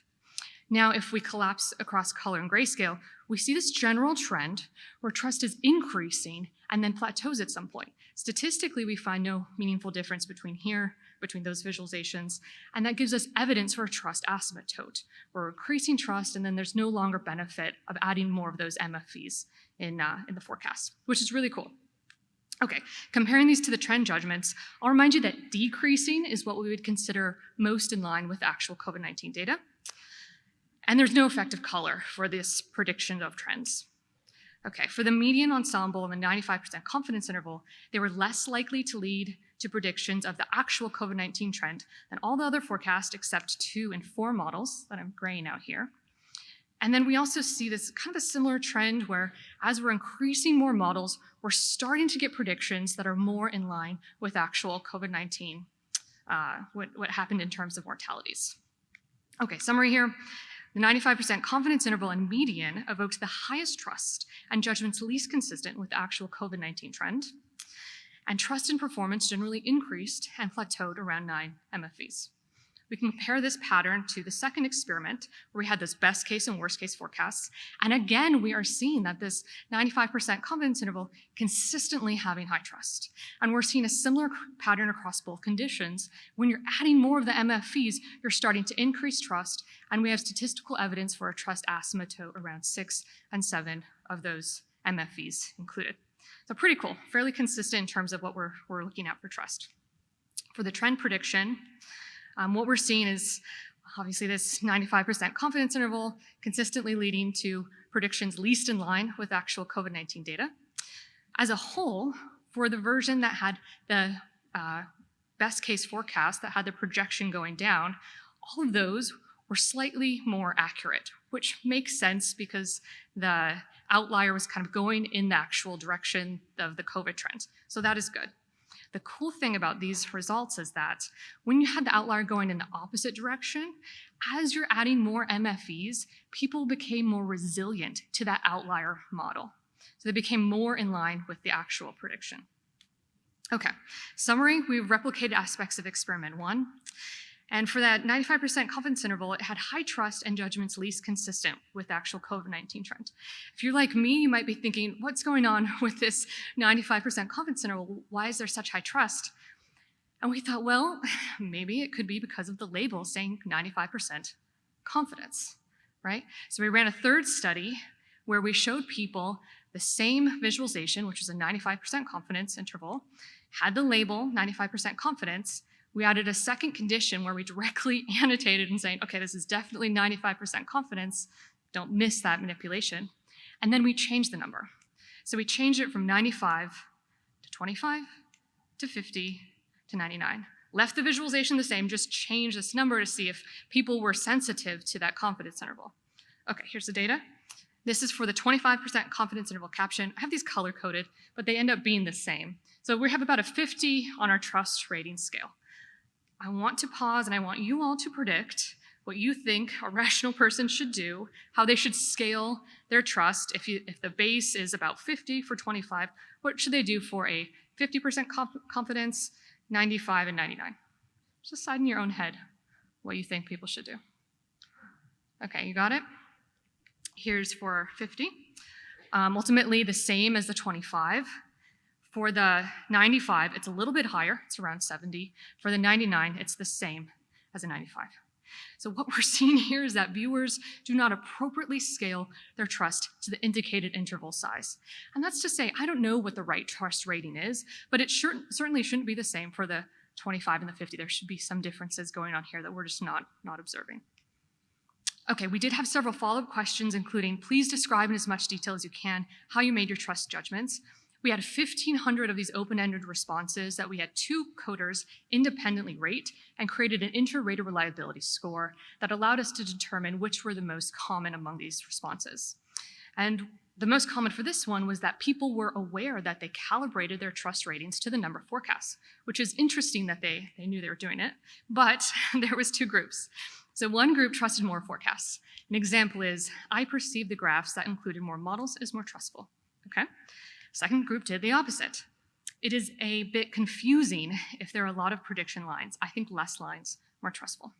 Now, if we collapse across color and grayscale, we see this general trend where trust is increasing and then plateaus at some point. Statistically, we find no meaningful difference between those visualizations, and that gives us evidence for a trust asymptote. We're increasing trust, and then there's no longer benefit of adding more of those MFEs in the forecast, which is really cool. Okay, comparing these to the trend judgments, I'll remind you that decreasing is what we would consider most in line with actual COVID-19 data. And there's no effective color for this prediction of trends. Okay, for the median ensemble and the 95% confidence interval, they were less likely to lead to predictions of the actual COVID-19 trend than all the other forecasts except 2 and 4 models that I'm graying out here. And then we also see this kind of a similar trend where as we're increasing more models, we're starting to get predictions that are more in line with actual COVID-19, what happened in terms of mortalities. Okay, summary here. The 95% confidence interval and median evokes the highest trust and judgments least consistent with the actual COVID-19 trend. And trust and performance generally increased and plateaued around 9 MFEs. We can compare this pattern to the second experiment where we had this best case and worst case forecasts. And again, we are seeing that this 95% confidence interval consistently having high trust. And we're seeing a similar pattern across both conditions. When you're adding more of the MFEs, you're starting to increase trust, and we have statistical evidence for a trust asymptote around 6 and 7 of those MFEs included. So pretty cool, fairly consistent in terms of what we're looking at for trust. For the trend prediction, what we're seeing is obviously this 95% confidence interval consistently leading to predictions least in line with actual COVID-19 data. As a whole, for the version that had the best case forecast that had the projection going down, all of those were slightly more accurate, which makes sense because the outlier was kind of going in the actual direction of the COVID trend. So that is good. The cool thing about these results is that when you had the outlier going in the opposite direction, as you're adding more MFEs, people became more resilient to that outlier model. So they became more in line with the actual prediction. Okay, summary, we've replicated aspects of experiment 1. And for that 95% confidence interval, it had high trust and judgments least consistent with the actual COVID-19 trend. If you're like me, you might be thinking, what's going on with this 95% confidence interval? Why is there such high trust? And we thought, well, maybe it could be because of the label saying 95% confidence, right? So we ran a third study where we showed people the same visualization, which is a 95% confidence interval, had the label 95% confidence. We added a second condition where we directly annotated and saying, okay, this is definitely 95% confidence. Don't miss that manipulation. And then we changed the number. So we changed it from 95 to 25 to 50 to 99. Left the visualization the same, just changed this number to see if people were sensitive to that confidence interval. Okay, here's the data. This is for the 25% confidence interval caption. I have these color-coded, but they end up being the same. So we have about a 50 on our trust rating scale. I want to pause and I want you all to predict what you think a rational person should do, how they should scale their trust. If the base is about 50 for 25, what should they do for a 50% confidence, 95, and 99? Just decide in your own head what you think people should do. Okay, you got it? Here's for 50. Ultimately, the same as the 25. For the 95, it's a little bit higher. It's around 70. For the 99, it's the same as a 95. So what we're seeing here is that viewers do not appropriately scale their trust to the indicated interval size. And that's to say, I don't know what the right trust rating is, but it certainly shouldn't be the same for the 25 and the 50. There should be some differences going on here that we're just not observing. Okay, we did have several follow-up questions, including, please describe in as much detail as you can how you made your trust judgments. We had 1,500 of these open-ended responses that we had 2 coders independently rate and created an inter-rater reliability score that allowed us to determine which were the most common among these responses. And the most common for this one was that people were aware that they calibrated their trust ratings to the number of forecasts, which is interesting that they knew they were doing it, but there was 2 groups. So one group trusted more forecasts. An example is, I perceived the graphs that included more models as more trustful, okay? Second group did the opposite. It is a bit confusing if there are a lot of prediction lines. I think less lines, more trustful.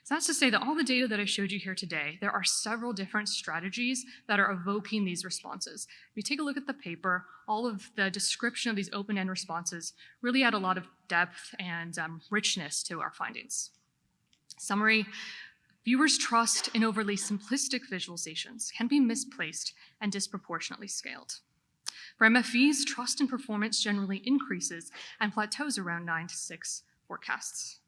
So that's to say that all the data that I showed you here today, there are several different strategies that are evoking these responses. If you take a look at the paper, all of the description of these open-end responses really add a lot of depth and richness to our findings. Summary, viewers' trust in overly simplistic visualizations can be misplaced and disproportionately scaled. For MFVs, trust in performance generally increases and plateaus around 9 to 6 forecasts.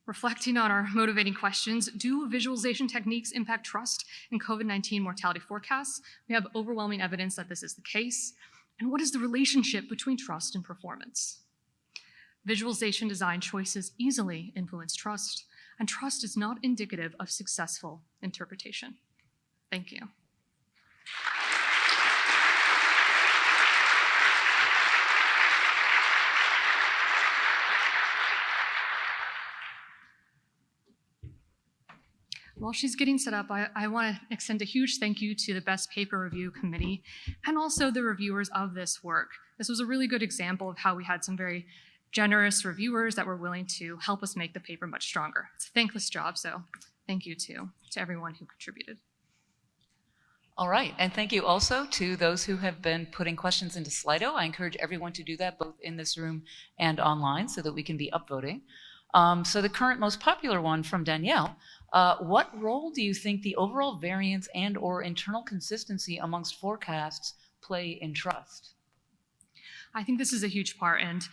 Reflecting on our motivating questions, do visualization techniques impact trust in COVID-19 mortality forecasts? We have overwhelming evidence that this is the case. And what is the relationship between trust and performance? Visualization design choices easily influence trust, and trust is not indicative of successful interpretation. Thank you. While she's getting set up, I want to extend a huge thank you to the Best Paper Review Committee and also the reviewers of this work. This was a really good example of how we had some very generous reviewers that were willing to help us make the paper much stronger. It's a thankless job, so thank you to everyone who contributed. All right, and thank you also to those who have been putting questions into Slido. I encourage everyone to do that both in this room and online so that we can be upvoting. So the current most popular one from Danielle, what role do you think the overall variance and or internal consistency amongst forecasts play in trust? I think this is a huge part, and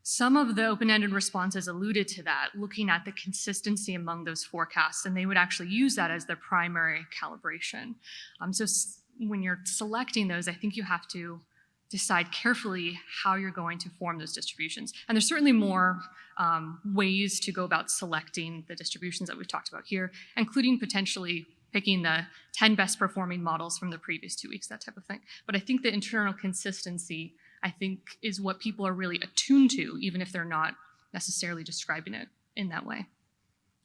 some of the open-ended responses alluded to that, looking at the consistency among those forecasts, and they would actually use that as their primary calibration. When you're selecting those, I think you have to decide carefully how you're going to form those distributions. And there's certainly more ways to go about selecting the distributions that we've talked about here, including potentially picking the 10 best performing models from the previous 2 weeks, that type of thing. But I think the internal consistency, I think, is what people are really attuned to, even if they're not necessarily describing it in that way.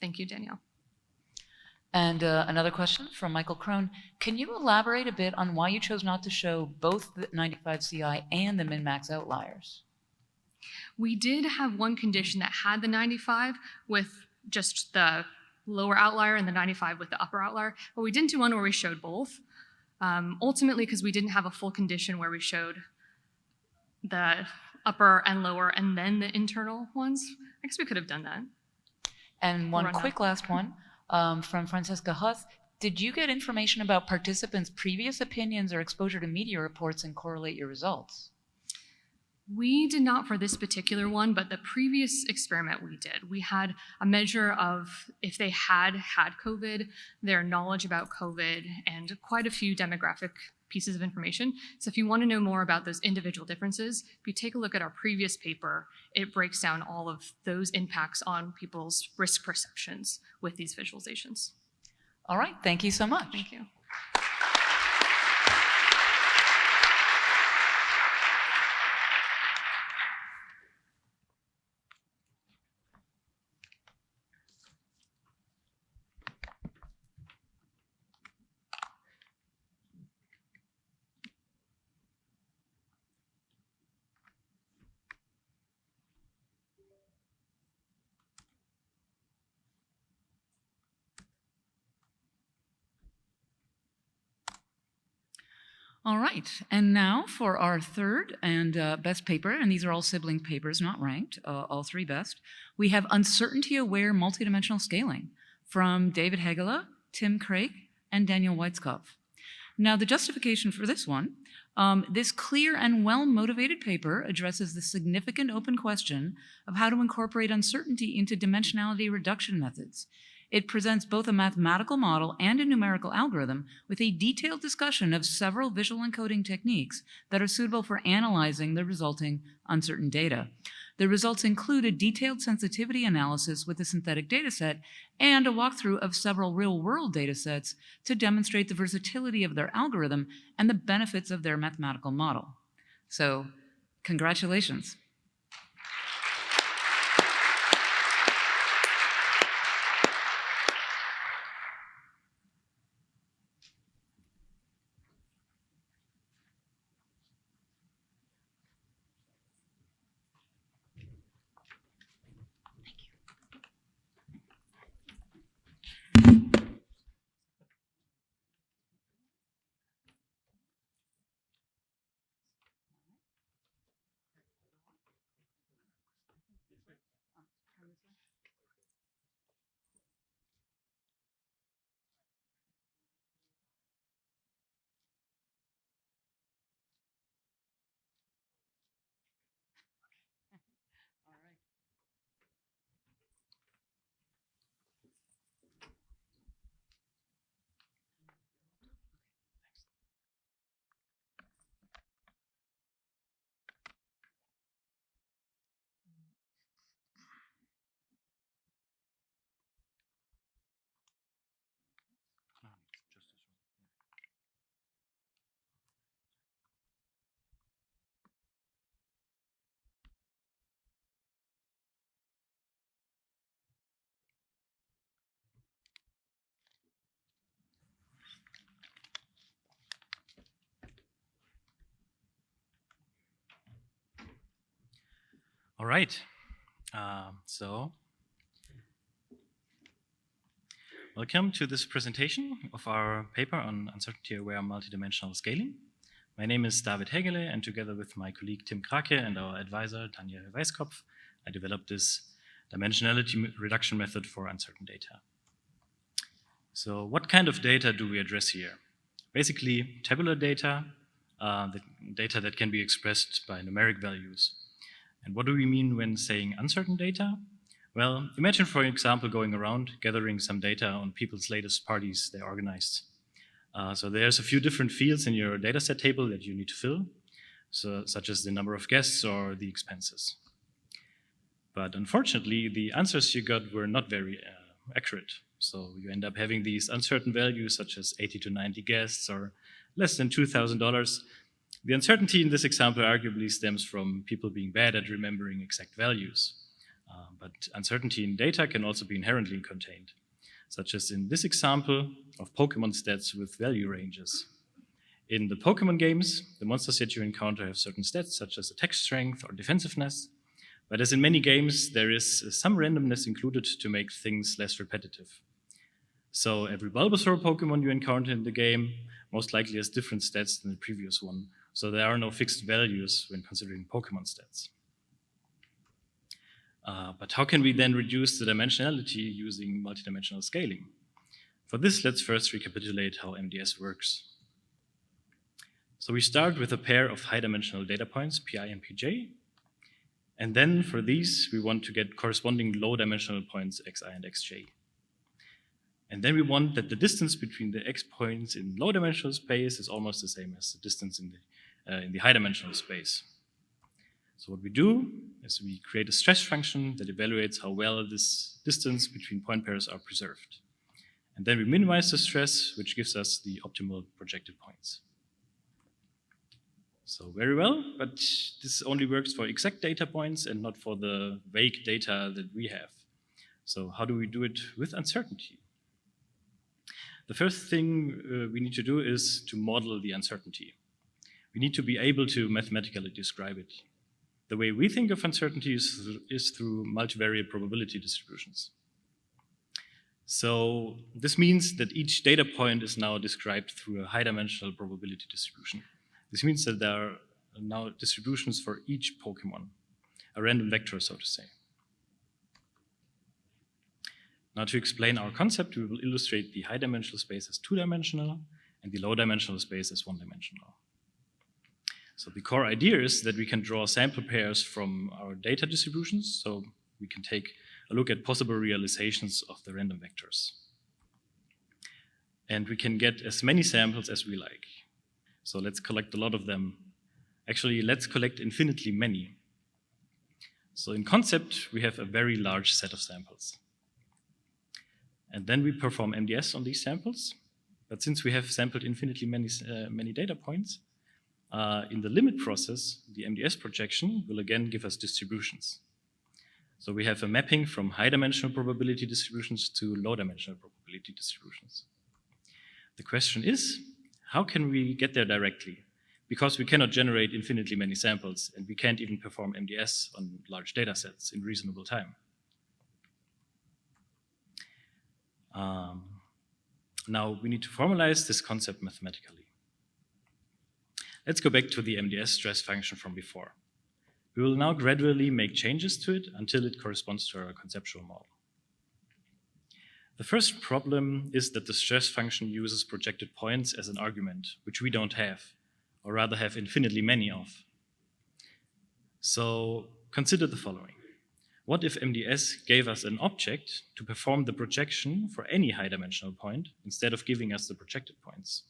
Thank you, Danielle. And another question from Michael Crone. Can you elaborate a bit on why you chose not to show both the 95 CI and the min-max outliers? We did have one condition that had the 95 with just the lower outlier and the 95 with the upper outlier, but we didn't do one where we showed both. Ultimately, because we didn't have a full condition where we showed the upper and lower and then the internal ones. I guess we could have done that. And one quick last one. From Francesca Huth, did you get information about participants' previous opinions or exposure to media reports and correlate your results? We did not for this particular one, but the previous experiment we did. We had a measure of if they had COVID, their knowledge about COVID, and quite a few demographic pieces of information. So if you want to know more about those individual differences, if you take a look at our previous paper, it breaks down all of those impacts on people's risk perceptions with these visualizations. All right, thank you so much. Thank you. All right, and now for our third and best paper, and these are all sibling papers, not ranked, all three best. We have uncertainty-aware multidimensional scaling from David Hegela, Tim Craig, and Daniel Weitzkopf. Now, the justification for this one, this clear and well-motivated paper addresses the significant open question of how to incorporate uncertainty into dimensionality reduction methods. It presents both a mathematical model and a numerical algorithm with a detailed discussion of several visual encoding techniques that are suitable for analyzing the resulting uncertain data. The results include a detailed sensitivity analysis with a synthetic dataset and a walkthrough of several real-world datasets to demonstrate the versatility of their algorithm and the benefits of their mathematical model. So, congratulations. All right. So, welcome to this presentation of our paper on uncertainty-aware multidimensional scaling. My name is David Hegele, and together with my colleague Tim Krake and our advisor Tanja Weiskopf, I developed this dimensionality reduction method for uncertain data. So what kind of data do we address here? Basically, tabular data, the data that can be expressed by numeric values. And what do we mean when saying uncertain data? Well, imagine, for example, going around gathering some data on people's latest parties they organized. So there's a few different fields in your dataset table that you need to fill, such as the number of guests or the expenses. But unfortunately, the answers you got were not very accurate. So you end up having these uncertain values such as 80 to 90 guests or less than $2,000. The uncertainty in this example arguably stems from people being bad at remembering exact values. But uncertainty in data can also be inherently contained, such as in this example of Pokemon stats with value ranges. In the Pokemon games, the monsters that you encounter have certain stats such as attack strength or defensiveness. But as in many games, there is some randomness included to make things less repetitive. So every Bulbasaur Pokemon you encounter in the game most likely has different stats than the previous one. So there are no fixed values when considering Pokemon stats. But how can we then reduce the dimensionality using multidimensional scaling? For this, let's first recapitulate how MDS works. So we start with a pair of high-dimensional data points, Pi and Pj. And then for these, we want to get corresponding low-dimensional points, xi and xj. And then we want that the distance between the x points in low-dimensional space is almost the same as the distance in the high-dimensional space. So what we do is we create a stress function that evaluates how well this distance between point pairs are preserved. And then we minimize the stress, which gives us the optimal projected points. So very well, but this only works for exact data points and not for the vague data that we have. So how do we do it with uncertainty? The first thing we need to do is to model the uncertainty. We need to be able to mathematically describe it. The way we think of uncertainty is through multivariate probability distributions. So this means that each data point is now described through a high-dimensional probability distribution. This means that there are now distributions for each Pokemon, a random vector, so to say. Now, to explain our concept, we will illustrate the high-dimensional space as two-dimensional and the low-dimensional space as one-dimensional. So the core idea is that we can draw sample pairs from our data distributions, so we can take a look at possible realizations of the random vectors. And we can get as many samples as we like. So let's collect a lot of them. Actually, let's collect infinitely many. So in concept, we have a very large set of samples. And then we perform MDS on these samples. But since we have sampled infinitely many data points, in the limit process, the MDS projection will again give us distributions. So we have a mapping from high-dimensional probability distributions to low-dimensional probability distributions. The question is, how can we get there directly? Because we cannot generate infinitely many samples, and we can't even perform MDS on large data sets in reasonable time. Now we need to formalize this concept mathematically. Let's go back to the MDS stress function from before. We will now gradually make changes to it until it corresponds to our conceptual model. The first problem is that the stress function uses projected points as an argument, which we don't have, or rather have infinitely many of. So consider the following. What if MDS gave us an object to perform the projection for any high-dimensional point instead of giving us the projected points?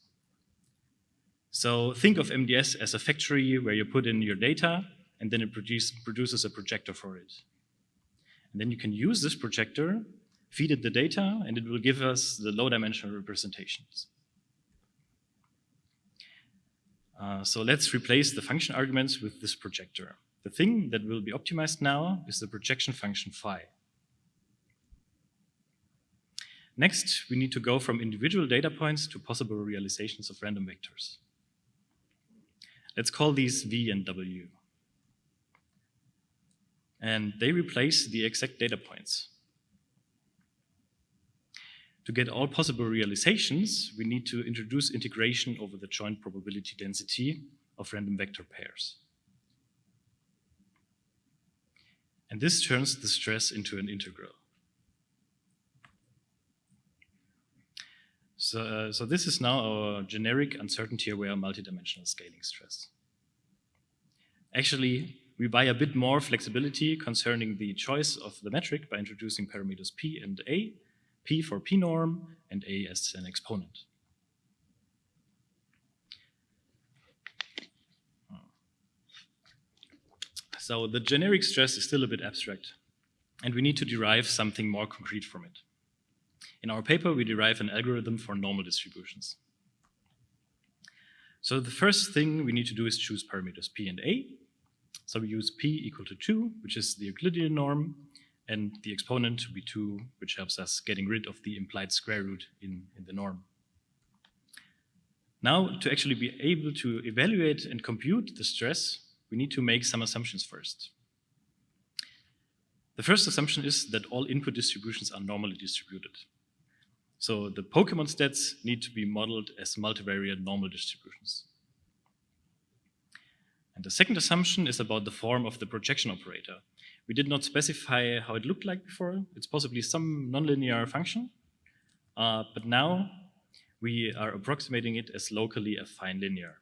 So think of MDS as a factory where you put in your data and then it produces a projector for it. And then you can use this projector, feed it the data, and it will give us the low-dimensional representations. So let's replace the function arguments with this projector. The thing that will be optimized now is the projection function phi. Next, we need to go from individual data points to possible realizations of random vectors. Let's call these V and W. and they replace the exact data points. To get all possible realizations, we need to introduce integration over the joint probability density of random vector pairs. And this turns the stress into an integral. So this is now our generic uncertainty-aware multidimensional scaling stress. Actually, we buy a bit more flexibility concerning the choice of the metric by introducing parameters p and a, p for p-norm, and a as an exponent. So the generic stress is still a bit abstract, and we need to derive something more concrete from it. In our paper, we derive an algorithm for normal distributions. So the first thing we need to do is choose parameters p and a. So we use p equal to 2, which is the Euclidean norm, and the exponent to be 2, which helps us getting rid of the implied square root in the norm. Now, to actually be able to evaluate and compute the stress, we need to make some assumptions first. The first assumption is that all input distributions are normally distributed. So the Pokemon stats need to be modeled as multivariate normal distributions. And the second assumption is about the form of the projection operator. We did not specify how it looked like before. It's possibly some nonlinear function, but now we are approximating it as locally affine linear,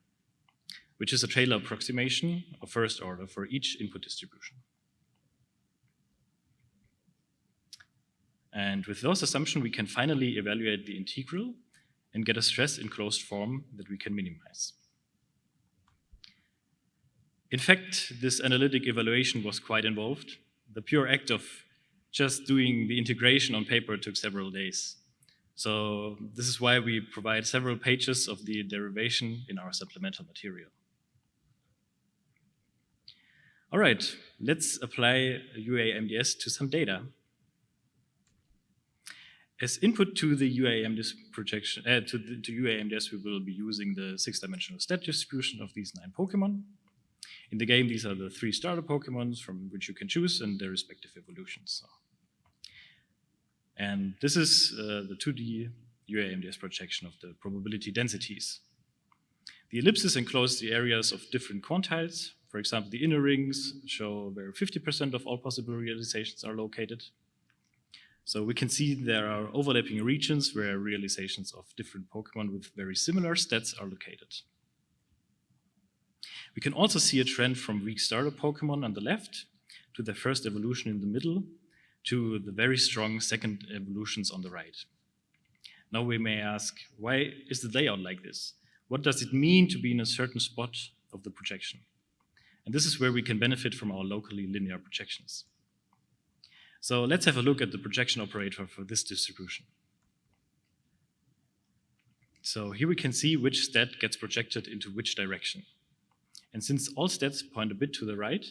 which is a Taylor approximation of first order for each input distribution. And with those assumptions, we can finally evaluate the integral and get a stress in closed form that we can minimize. In fact, this analytic evaluation was quite involved. The pure act of just doing the integration on paper took several days. So this is why we provide several pages of the derivation in our supplemental material. All right, let's apply UAMDS to some data. As input to the UAMDS projection, to UAMDS, we will be using the 6-dimensional stat distribution of these 9 Pokemon. In the game, these are the 3 starter Pokemon from which you can choose and their respective evolutions. And this is the 2D UAMDS projection of the probability densities. The ellipses enclose the areas of different quantiles. For example, the inner rings show where 50% of all possible realizations are located. So we can see there are overlapping regions where realizations of different Pokemon with very similar stats are located. We can also see a trend from weak starter Pokemon on the left to their first evolution in the middle to the very strong second evolutions on the right. Now we may ask, why is the layout like this? What does it mean to be in a certain spot of the projection? And this is where we can benefit from our locally linear projections. So let's have a look at the projection operator for this distribution. So here we can see which stat gets projected into which direction. And since all stats point a bit to the right,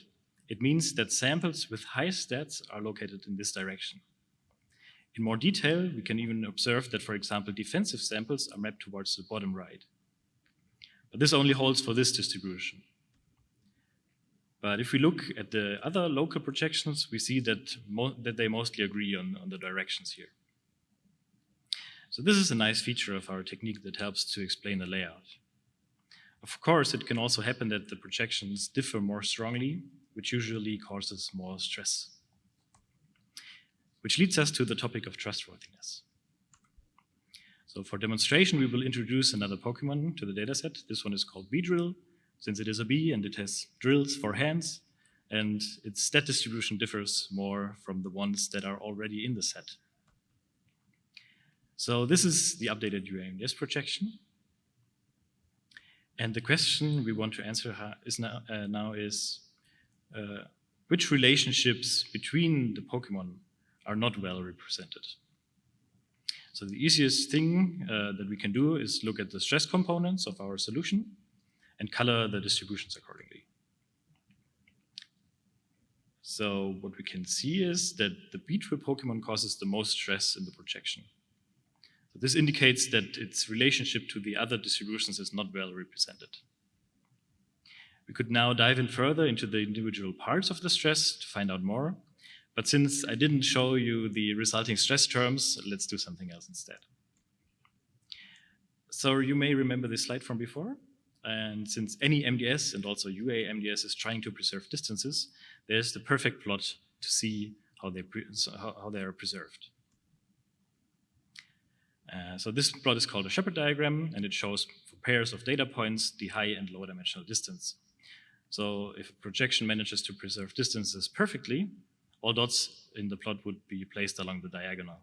it means that samples with high stats are located in this direction. In more detail, we can even observe that, for example, defensive samples are mapped towards the bottom right. But this only holds for this distribution. But if we look at the other local projections, we see that they mostly agree on the directions here. So this is a nice feature of our technique that helps to explain the layout. Of course, it can also happen that the projections differ more strongly, which usually causes more stress. Which leads us to the topic of trustworthiness. So for demonstration, we will introduce another Pokemon to the dataset. This one is called Beedrill, since it is a bee and it has drills for hands, and its stat distribution differs more from the ones that are already in the set. So this is the updated UAMDS projection. And the question we want to answer is which relationships between the Pokemon are not well represented? So the easiest thing that we can do is look at the stress components of our solution and color the distributions accordingly. So what we can see is that the Beedrill Pokemon causes the most stress in the projection. So this indicates that its relationship to the other distributions is not well represented. We could now dive in further into the individual parts of the stress to find out more. But since I didn't show you the resulting stress terms, let's do something else instead. So you may remember this slide from before. And since any MDS and also UA MDS is trying to preserve distances, there's the perfect plot to see how they are preserved. So this plot is called a shepherd diagram, and it shows for pairs of data points the high and low dimensional distance. So if a projection manages to preserve distances perfectly, all dots in the plot would be placed along the diagonal.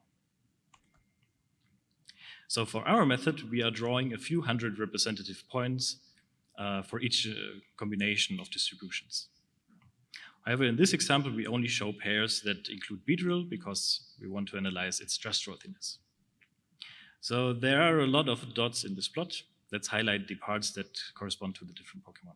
So for our method, we are drawing a few hundred representative points for each combination of distributions. However, in this example, we only show pairs that include beadrill because we want to analyze its stress worthiness. So there are a lot of dots in this plot. Let's highlight the parts that correspond to the different Pokemon.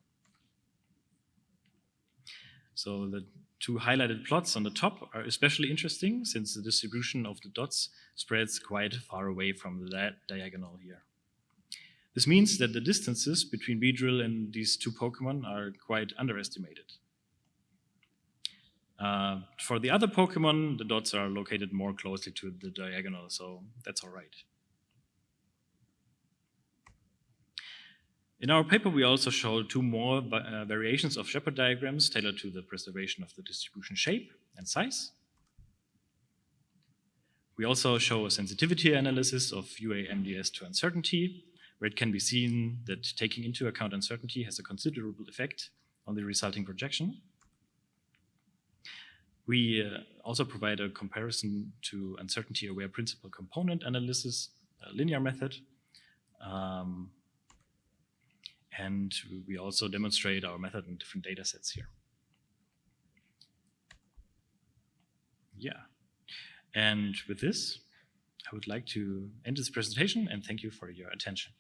So the two highlighted plots on the top are especially interesting since the distribution of the dots spreads quite far away from the diagonal here. This means that the distances between Beedrill and these two Pokemon are quite underestimated. For the other Pokemon, the dots are located more closely to the diagonal, so that's all right. In our paper, we also show two more variations of shepherd diagrams tailored to the preservation of the distribution shape and size. We also show a sensitivity analysis of UA-MDS to uncertainty, where it can be seen that taking into account uncertainty has a considerable effect on the resulting projection. We also provide a comparison to uncertainty-aware principal component analysis, a linear method. And we also demonstrate our method in different data sets here. Yeah. And with this, I would like to end this presentation and thank you for your attention.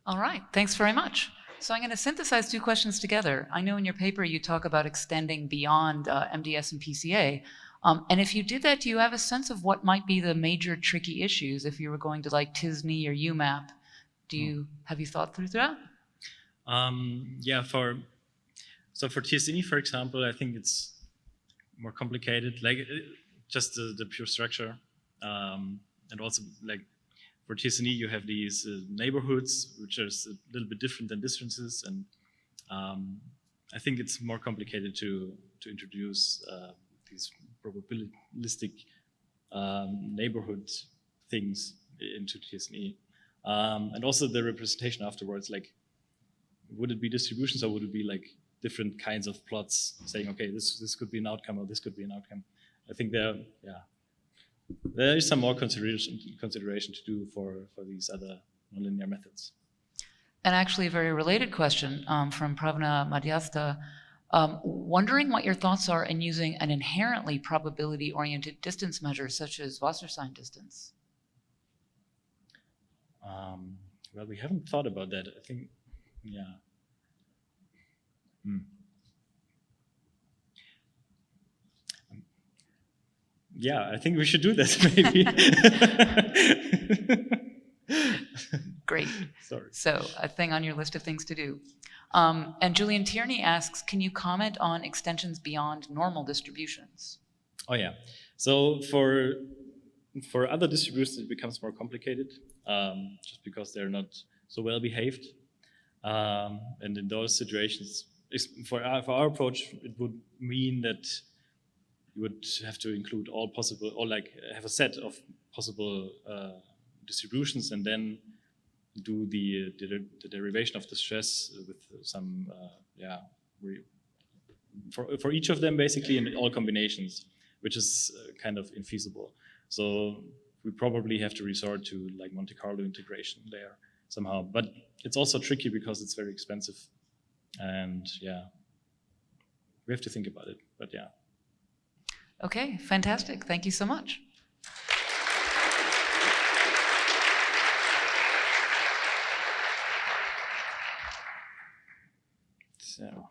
All right, thanks very much. So I'm going to synthesize two questions together. I know in your paper you talk about extending beyond MDS and PCA. And if you did that, do you have a sense of what might be the major tricky issues if you were going to like TISNE or UMAP? Have you thought through that? Yeah, for TSNE, for example, I think it's more complicated, like just the pure structure. And also like for TSNE, you have these neighborhoods, which are a little bit different than distances. And I think it's more complicated to introduce these probabilistic neighborhood things into TSNE. And also the representation afterwards, like, would it be distributions or would it be like different kinds of plots saying, okay, this could be an outcome or this could be an outcome? I think there is some more consideration to do for these other nonlinear methods. And actually a very related question from Pravna Madhyasta, wondering what your thoughts are in using an inherently probability-oriented distance measure such as Wasserstein distance. Well, we haven't thought about that. I think, yeah. Yeah, I think we should do that maybe. Great. Sorry. So a thing on your list of things to do. And Julian Tierney asks, can you comment on extensions beyond normal distributions? Oh yeah. So for other distributions, it becomes more complicated just because they're not so well behaved. And in those situations, for our approach, it would mean that you would have to include all possible, or like have a set of possible distributions and then do the derivation of the stress with some, for each of them basically in all combinations, which is kind of infeasible. So we probably have to resort to like Monte Carlo integration there somehow. But it's also tricky because it's very expensive. And yeah, we have to think about it, but yeah. Okay, fantastic. Thank you so much. So.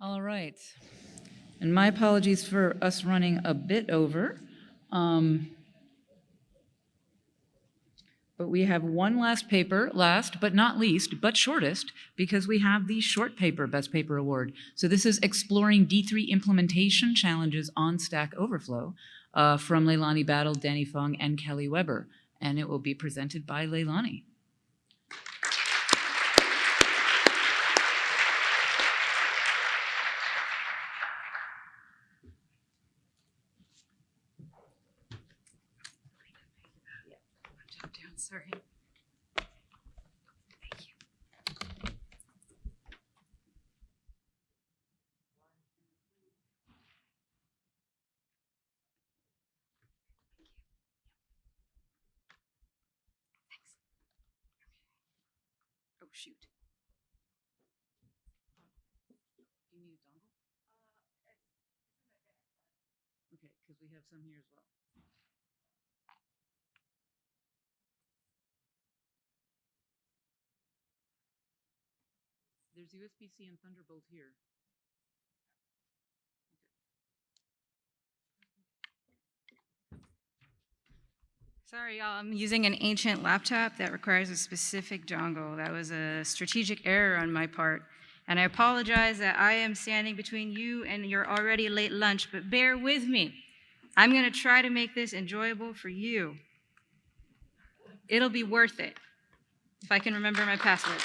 All right. And my apologies for us running a bit over. But we have one last paper, last but not least, but shortest, because we have the short paper Best Paper Award. So this is Exploring D3 Implementation Challenges on Stack Overflow from Leilani Battle, Danny Fung, and Kelly Weber. And it will be presented by Leilani. Sorry. Thank you. Thanks. Oh, shoot. Do you need a dongle? Okay, because we have some here as well. There's USB-C and Thunderbolt here. Sorry, y'all. I'm using an ancient laptop that requires a specific dongle. That was a strategic error on my part. And I apologize that I am standing between you and your already late lunch, but bear with me. I'm going to try to make this enjoyable for you. It'll be worth it if I can remember my password.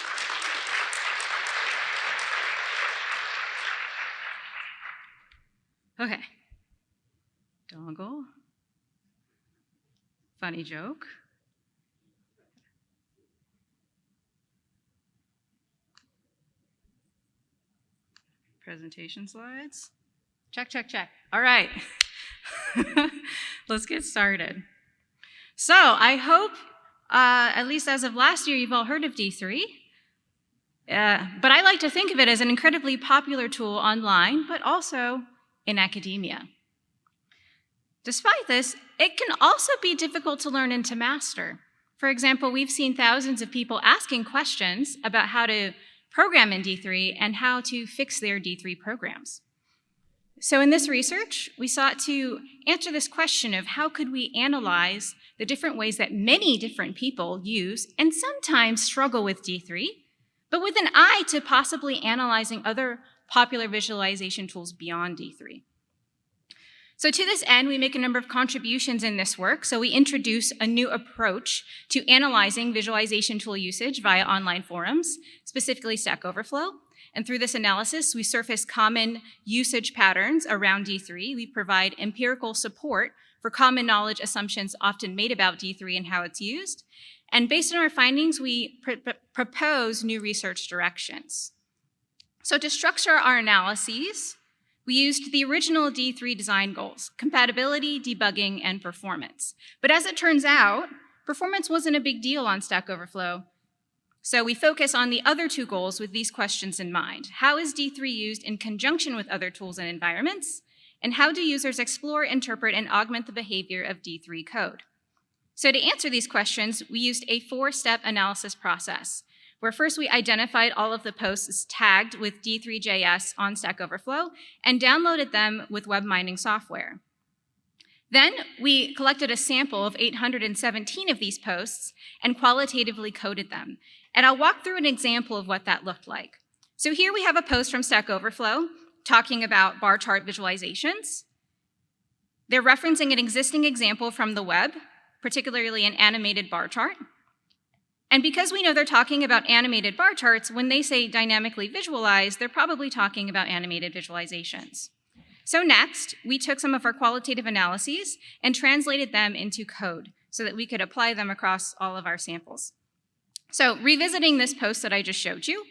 Okay. Dongle. Funny joke. Presentation slides. Check, check, check. All right. Let's get started. So I hope, at least as of last year, you've all heard of D3. But I like to think of it as an incredibly popular tool online, but also in academia. Despite this, it can also be difficult to learn and to master. For example, we've seen thousands of people asking questions about how to program in D3 and how to fix their D3 programs. So in this research, we sought to answer this question of how could we analyze the different ways that many different people use and sometimes struggle with D3, but with an eye to possibly analyzing other popular visualization tools beyond D3. So to this end, we make a number of contributions in this work. So we introduce a new approach to analyzing visualization tool usage via online forums, specifically Stack Overflow. And through this analysis, we surface common usage patterns around D3. We provide empirical support for common knowledge assumptions often made about D3 and how it's used. And based on our findings, we propose new research directions. So to structure our analyses, we used the original D3 design goals: compatibility, debugging, and performance. But as it turns out, performance wasn't a big deal on Stack Overflow. So we focus on the other two goals with these questions in mind. How is D3 used in conjunction with other tools and environments? And how do users explore, interpret, and augment the behavior of D3 code? So to answer these questions, we used a 4-step analysis process, where first we identified all of the posts tagged with D3.js on Stack Overflow and downloaded them with web mining software. Then we collected a sample of 817 of these posts and qualitatively coded them. And I'll walk through an example of what that looked like. So here we have a post from Stack Overflow talking about bar chart visualizations. They're referencing an existing example from the web, particularly an animated bar chart. And because we know they're talking about animated bar charts, when they say dynamically visualize, they're probably talking about animated visualizations. So next, we took some of our qualitative analyses and translated them into code so that we could apply them across all of our samples. So revisiting this post that I just showed you,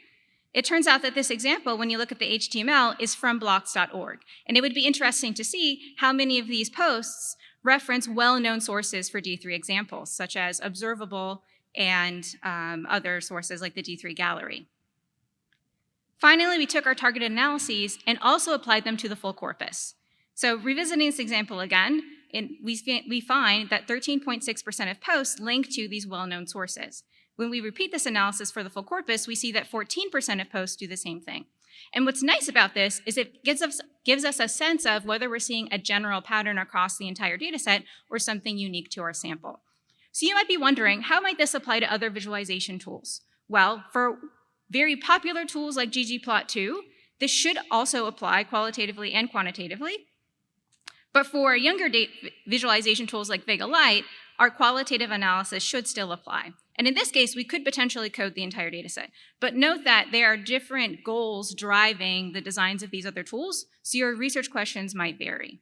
it turns out that this example, when you look at the HTML, is from blocks.org. And it would be interesting to see how many of these posts reference well-known sources for D3 examples, such as Observable and other sources like the D3 gallery. Finally, we took our targeted analyses and also applied them to the full corpus. So revisiting this example again, we find that 13.6% of posts link to these well-known sources. When we repeat this analysis for the full corpus, we see that 14% of posts do the same thing. And what's nice about this is it gives us a sense of whether we're seeing a general pattern across the entire data set or something unique to our sample. So you might be wondering, how might this apply to other visualization tools? Well, for very popular tools like ggplot2, this should also apply qualitatively and quantitatively. But for younger visualization tools like Vega Lite, our qualitative analysis should still apply. And in this case, we could potentially code the entire data set. But note that there are different goals driving the designs of these other tools, so your research questions might vary.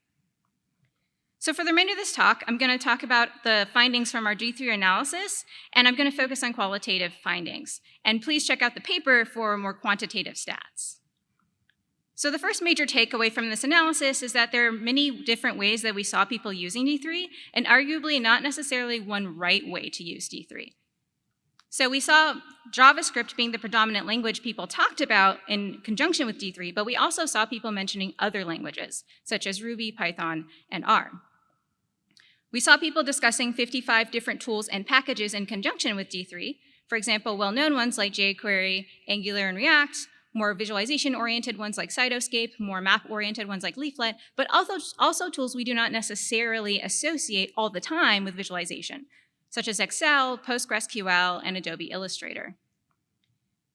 So for the remainder of this talk, I'm going to talk about the findings from our D3 analysis, and I'm going to focus on qualitative findings. And please check out the paper for more quantitative stats. So the first major takeaway from this analysis is that there are many different ways that we saw people using D3, and arguably not necessarily one right way to use D3. So we saw JavaScript being the predominant language people talked about in conjunction with D3, but we also saw people mentioning other languages, such as Ruby, Python, and R. We saw people discussing 55 different tools and packages in conjunction with D3, for example, well-known ones like jQuery, Angular, and React, more visualization-oriented ones like Cytoscape, more map-oriented ones like Leaflet, but also tools we do not necessarily associate all the time with visualization, such as Excel, PostgreSQL, and Adobe Illustrator.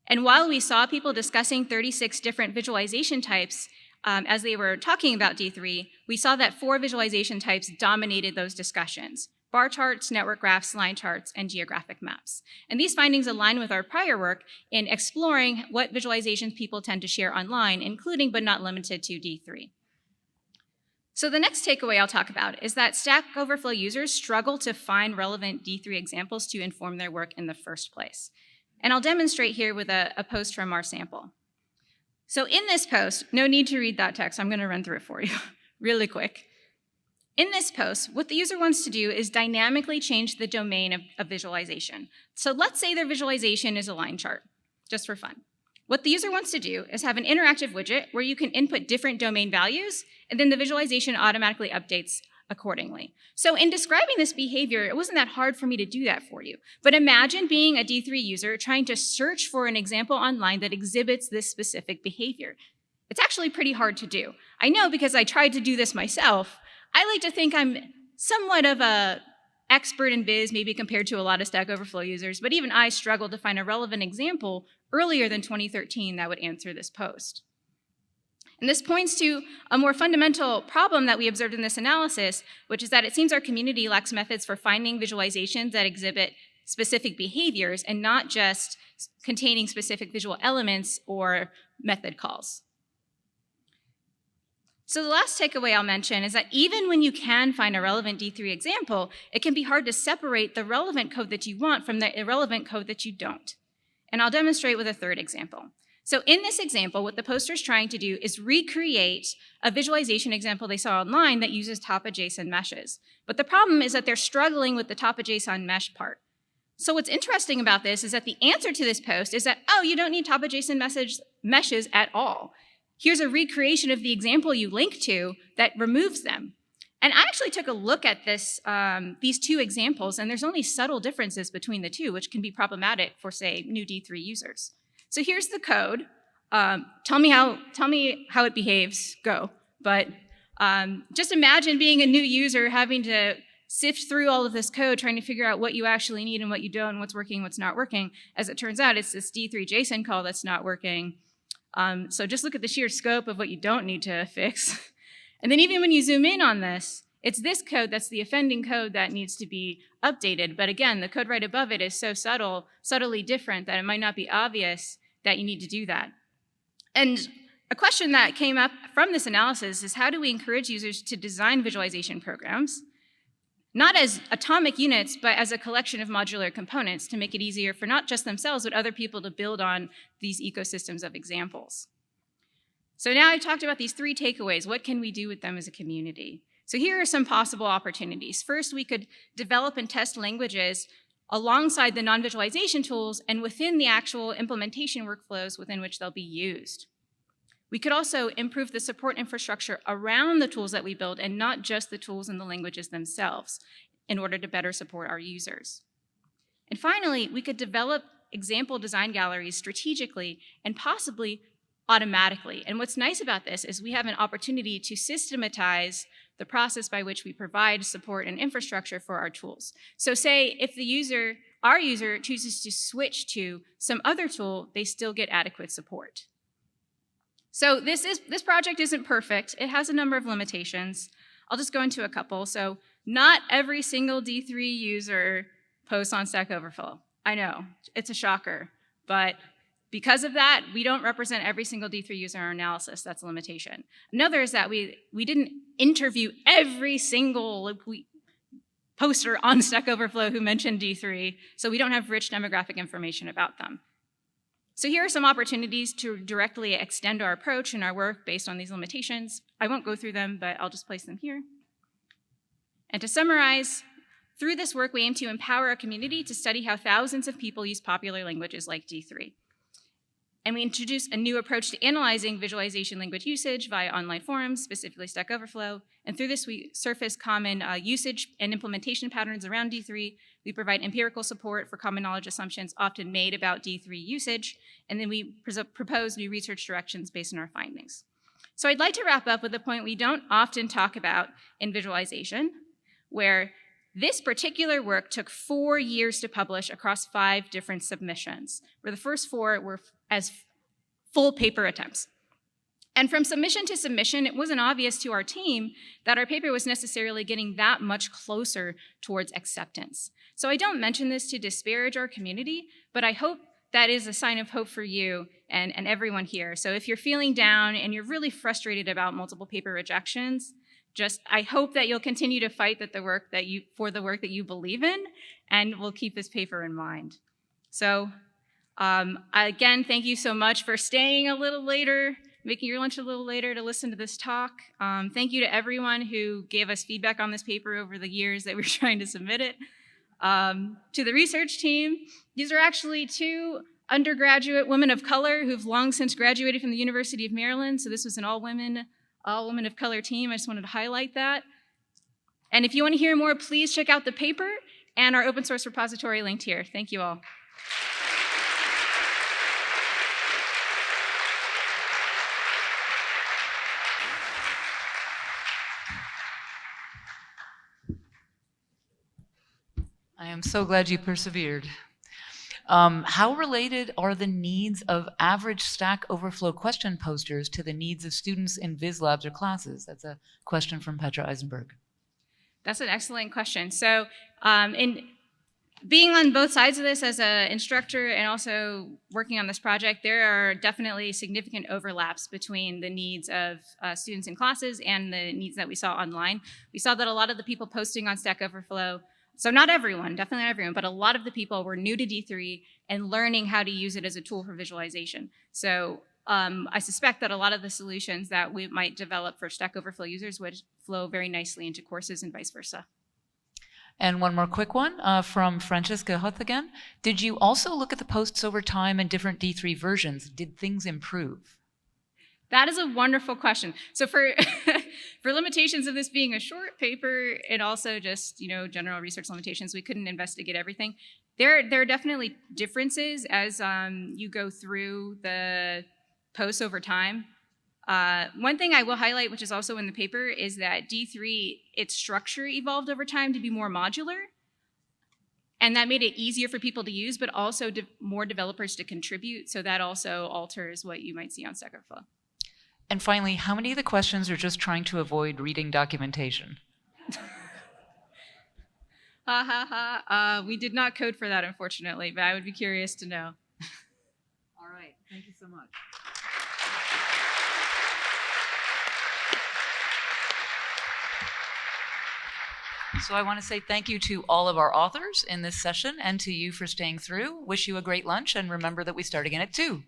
And while we saw people discussing 36 different visualization types as they were talking about D3, we saw that 4 visualization types dominated those discussions: bar charts, network graphs, line charts, and geographic maps. And these findings align with our prior work in exploring what visualizations people tend to share online, including but not limited to D3. So the next takeaway I'll talk about is that Stack Overflow users struggle to find relevant D3 examples to inform their work in the first place. And I'll demonstrate here with a post from our sample. So in this post, no need to read that text, I'm going to run through it for you really quick. In this post, what the user wants to do is dynamically change the domain of visualization. So let's say their visualization is a line chart, just for fun. What the user wants to do is have an interactive widget where you can input different domain values, and then the visualization automatically updates accordingly. So in describing this behavior, it wasn't that hard for me to do that for you. But imagine being a D3 user trying to search for an example online that exhibits this specific behavior. It's actually pretty hard to do. I know because I tried to do this myself. I like to think I'm somewhat of an expert in VIS, maybe compared to a lot of Stack Overflow users, but even I struggled to find a relevant example earlier than 2013 that would answer this post. And this points to a more fundamental problem that we observed in this analysis, which is that it seems our community lacks methods for finding visualizations that exhibit specific behaviors and not just containing specific visual elements or method calls. So the last takeaway I'll mention is that even when you can find a relevant D3 example, it can be hard to separate the relevant code that you want from the irrelevant code that you don't. And I'll demonstrate with a third example. So in this example, what the poster's trying to do is recreate a visualization example they saw online that uses Top-JSON meshes. But the problem is that they're struggling with the Top-JSON mesh part. So what's interesting about this is that the answer to this post is that, oh, you don't need Top-JSON meshes at all. Here's a recreation of the example you linked to that removes them. And I actually took a look at these two examples, and there's only subtle differences between the two, which can be problematic for, say, new D3 users. So here's the code. Tell me how it behaves, go. But just imagine being a new user having to sift through all of this code, trying to figure out what you actually need and what you don't, and what's working, what's not working. As it turns out, it's this D3 JSON call that's not working. So just look at the sheer scope of what you don't need to fix. And then even when you zoom in on this, it's this code that's the offending code that needs to be updated. But again, the code right above it is so subtly different that it might not be obvious that you need to do that. And a question that came up from this analysis is, how do we encourage users to design visualization programs, not as atomic units, but as a collection of modular components to make it easier for not just themselves, but other people to build on these ecosystems of examples? So now I've talked about these 3 takeaways. What can we do with them as a community? So here are some possible opportunities. First, we could develop and test languages alongside the non-visualization tools and within the actual implementation workflows within which they'll be used. We could also improve the support infrastructure around the tools that we build and not just the tools and the languages themselves in order to better support our users. And finally, we could develop example design galleries strategically and possibly automatically. And what's nice about this is we have an opportunity to systematize the process by which we provide support and infrastructure for our tools. So say if our user chooses to switch to some other tool, they still get adequate support. So this project isn't perfect. It has a number of limitations. I'll just go into a couple. So not every single D3 user posts on Stack Overflow. I know, it's a shocker, but because of that, we don't represent every single D3 user in our analysis. That's a limitation. Another is that we didn't interview every single poster on Stack Overflow who mentioned D3, so we don't have rich demographic information about them. So here are some opportunities to directly extend our approach and our work based on these limitations. I won't go through them, but I'll just place them here. And to summarize, through this work, we aim to empower our community to study how thousands of people use popular languages like D3. And we introduce a new approach to analyzing visualization language usage via online forums, specifically Stack Overflow. And through this, we surface common usage and implementation patterns around D3. We provide empirical support for common knowledge assumptions often made about D3 usage. And then we propose new research directions based on our findings. So I'd like to wrap up with a point we don't often talk about in visualization, where this particular work took 4 years to publish across 5 different submissions, where the first 4 were as full paper attempts. And from submission to submission, it wasn't obvious to our team that our paper was necessarily getting that much closer towards acceptance. So I don't mention this to disparage our community, but I hope that is a sign of hope for you and everyone here. So if you're feeling down and you're really frustrated about multiple paper rejections, I hope that you'll continue to fight for the work that you believe in, and we'll keep this paper in mind. So again, thank you so much for staying a little later, making your lunch a little later to listen to this talk. Thank you to everyone who gave us feedback on this paper over the years that we were trying to submit it. To the research team, these are actually 2 undergraduate women of color who've long since graduated from the University of Maryland, so this was an all women of color team. I just wanted to highlight that. And if you want to hear more, please check out the paper and our open source repository linked here. Thank you all. I am so glad you persevered. How related are the needs of average Stack Overflow question posters to the needs of students in Viz labs or classes? That's a question from Petra Eisenberg. That's an excellent question. So in being on both sides of this as an instructor and also working on this project, there are definitely significant overlaps between the needs of students in classes and the needs that we saw online. We saw that a lot of the people posting on Stack Overflow, so not everyone, definitely not everyone, but a lot of the people were new to D3 and learning how to use it as a tool for visualization. So I suspect that a lot of the solutions that we might develop for Stack Overflow users would flow very nicely into courses and vice versa. And one more quick one from Francesca Huth again. Did you also look at the posts over time in different D3 versions? Did things improve? That is a wonderful question. So for limitations of this being a short paper and also just general research limitations, we couldn't investigate everything. There are definitely differences as you go through the posts over time. One thing I will highlight, which is also in the paper, is that D3, its structure evolved over time to be more modular. And that made it easier for people to use, but also more developers to contribute. So that also alters what you might see on Stack Overflow. And finally, how many of the questions are just trying to avoid reading documentation? We did not code for that, unfortunately, but I would be curious to know. All right, thank you so much. So I want to say thank you to all of our authors in this session and to you for staying through. Wish you a great lunch, and remember that we start again at 2.